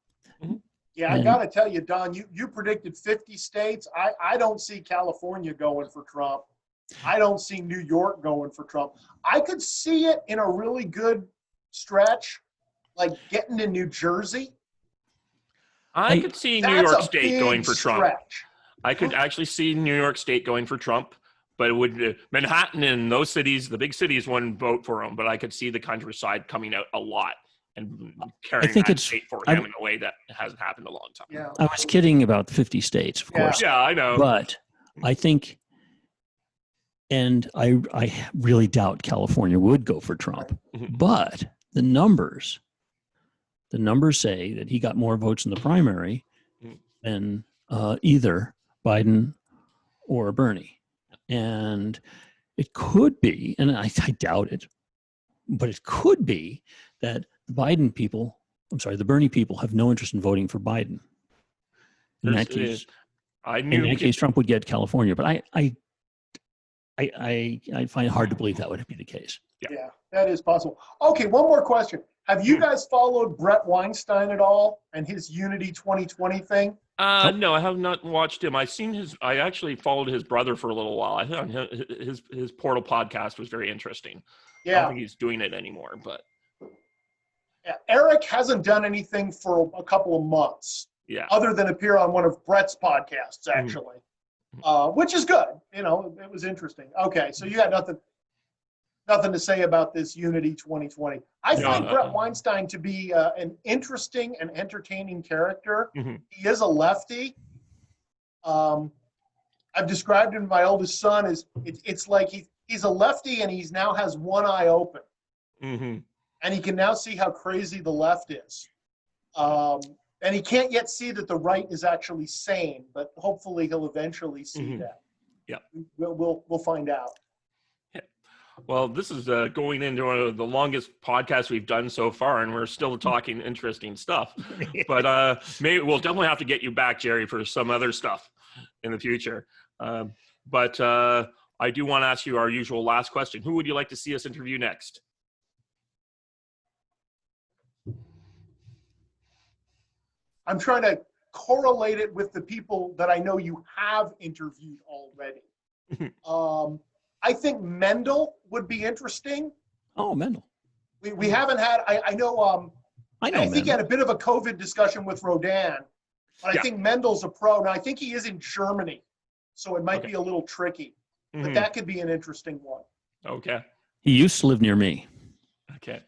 Yeah, I got to tell you, Don, you predicted 50 states. I don't see California going for Trump. I don't see New York going for Trump. I could see it in a really good stretch, like getting to New Jersey. I could see New York State going for Trump. I could actually see New York State going for Trump, but it would Manhattan and those cities, the big cities, wouldn't vote for him. But I could see the countryside coming out a lot and carrying that state for him in a way that hasn't happened in a long time. Yeah. I was kidding about 50 states, of course. Yeah, I know. But I think, and I really doubt California would go for Trump. But the numbers say that he got more votes in the primary than either Biden or Bernie. And it could be, and I doubt it, but it could be that the Bernie people have no interest in voting for Biden. In that case, Trump would get California. But I find it hard to believe that would be the case. Yeah, that is possible. Okay, one more question. Have you guys followed Brett Weinstein at all and his Unity 2020 thing? Nope. No, I have not watched him. I actually followed his brother for a little while. I thought his Portal podcast was very interesting. I don't Yeah. think he's doing it anymore, but Yeah. Eric hasn't done anything for a couple of months, yeah. other than appear on one of Brett's podcasts, actually, which is good. You know, it was interesting. Okay, so you got nothing to say about this Unity 2020. I find Brett Weinstein to be an interesting and entertaining character. He is a lefty. I've described him to my oldest son as it's like he's a lefty and he's now has one eye open. And he can now see how crazy the left is. And he can't yet see that the right is actually sane, but hopefully he'll eventually see that. Yeah. We'll find out. Well, this is going into the longest podcast we've done so far, and we're still talking interesting stuff. But maybe we'll definitely have to get you back, Jerry, for some other stuff in the future. But I do want to ask you our usual last question. Who would you like to see us interview next? I'm trying to correlate it with the people that I know you have interviewed already. I think Mendel would be interesting. Oh, Mendel. We haven't had, I know I think he had a bit of a COVID discussion with Rodan, but I think Mendel's a pro. Now, I think he is in Germany, so it might be a little tricky, but that could be an interesting one. Okay. He used to live near me. Okay.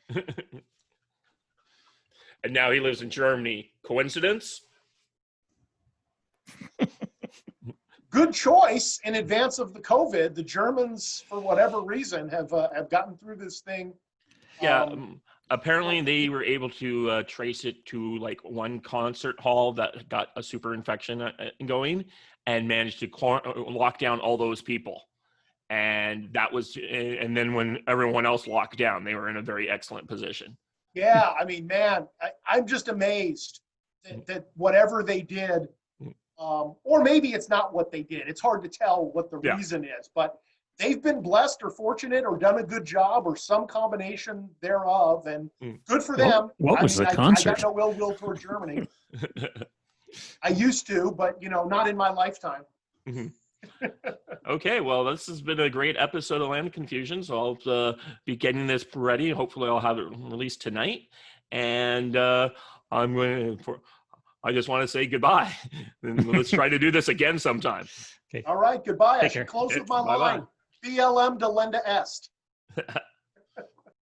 And now he lives in Germany. Coincidence? Good choice in advance of the COVID. The Germans, for whatever reason, have gotten through this thing. Yeah. Apparently, they were able to trace it to like one concert hall that got a super infection going and managed to lock down all those people. And that was, and then when everyone else locked down, they were in a very excellent position. Yeah, I mean, man, I'm just amazed that whatever they did, or maybe it's not what they did. It's hard to tell what the reason is, but they've been blessed or fortunate or done a good job or some combination thereof, and good for them. What was the concert? I got no ill will toward Germany. I used to, but not in my lifetime. Okay, well, this has been a great episode of Land of Confusion, so I'll be getting this ready. Hopefully, I'll have it released tonight, and I just want to say goodbye, and let's try to do this again sometime. Okay. All right, goodbye. Take I should care. close with my Bye-bye. line. BLM delenda est.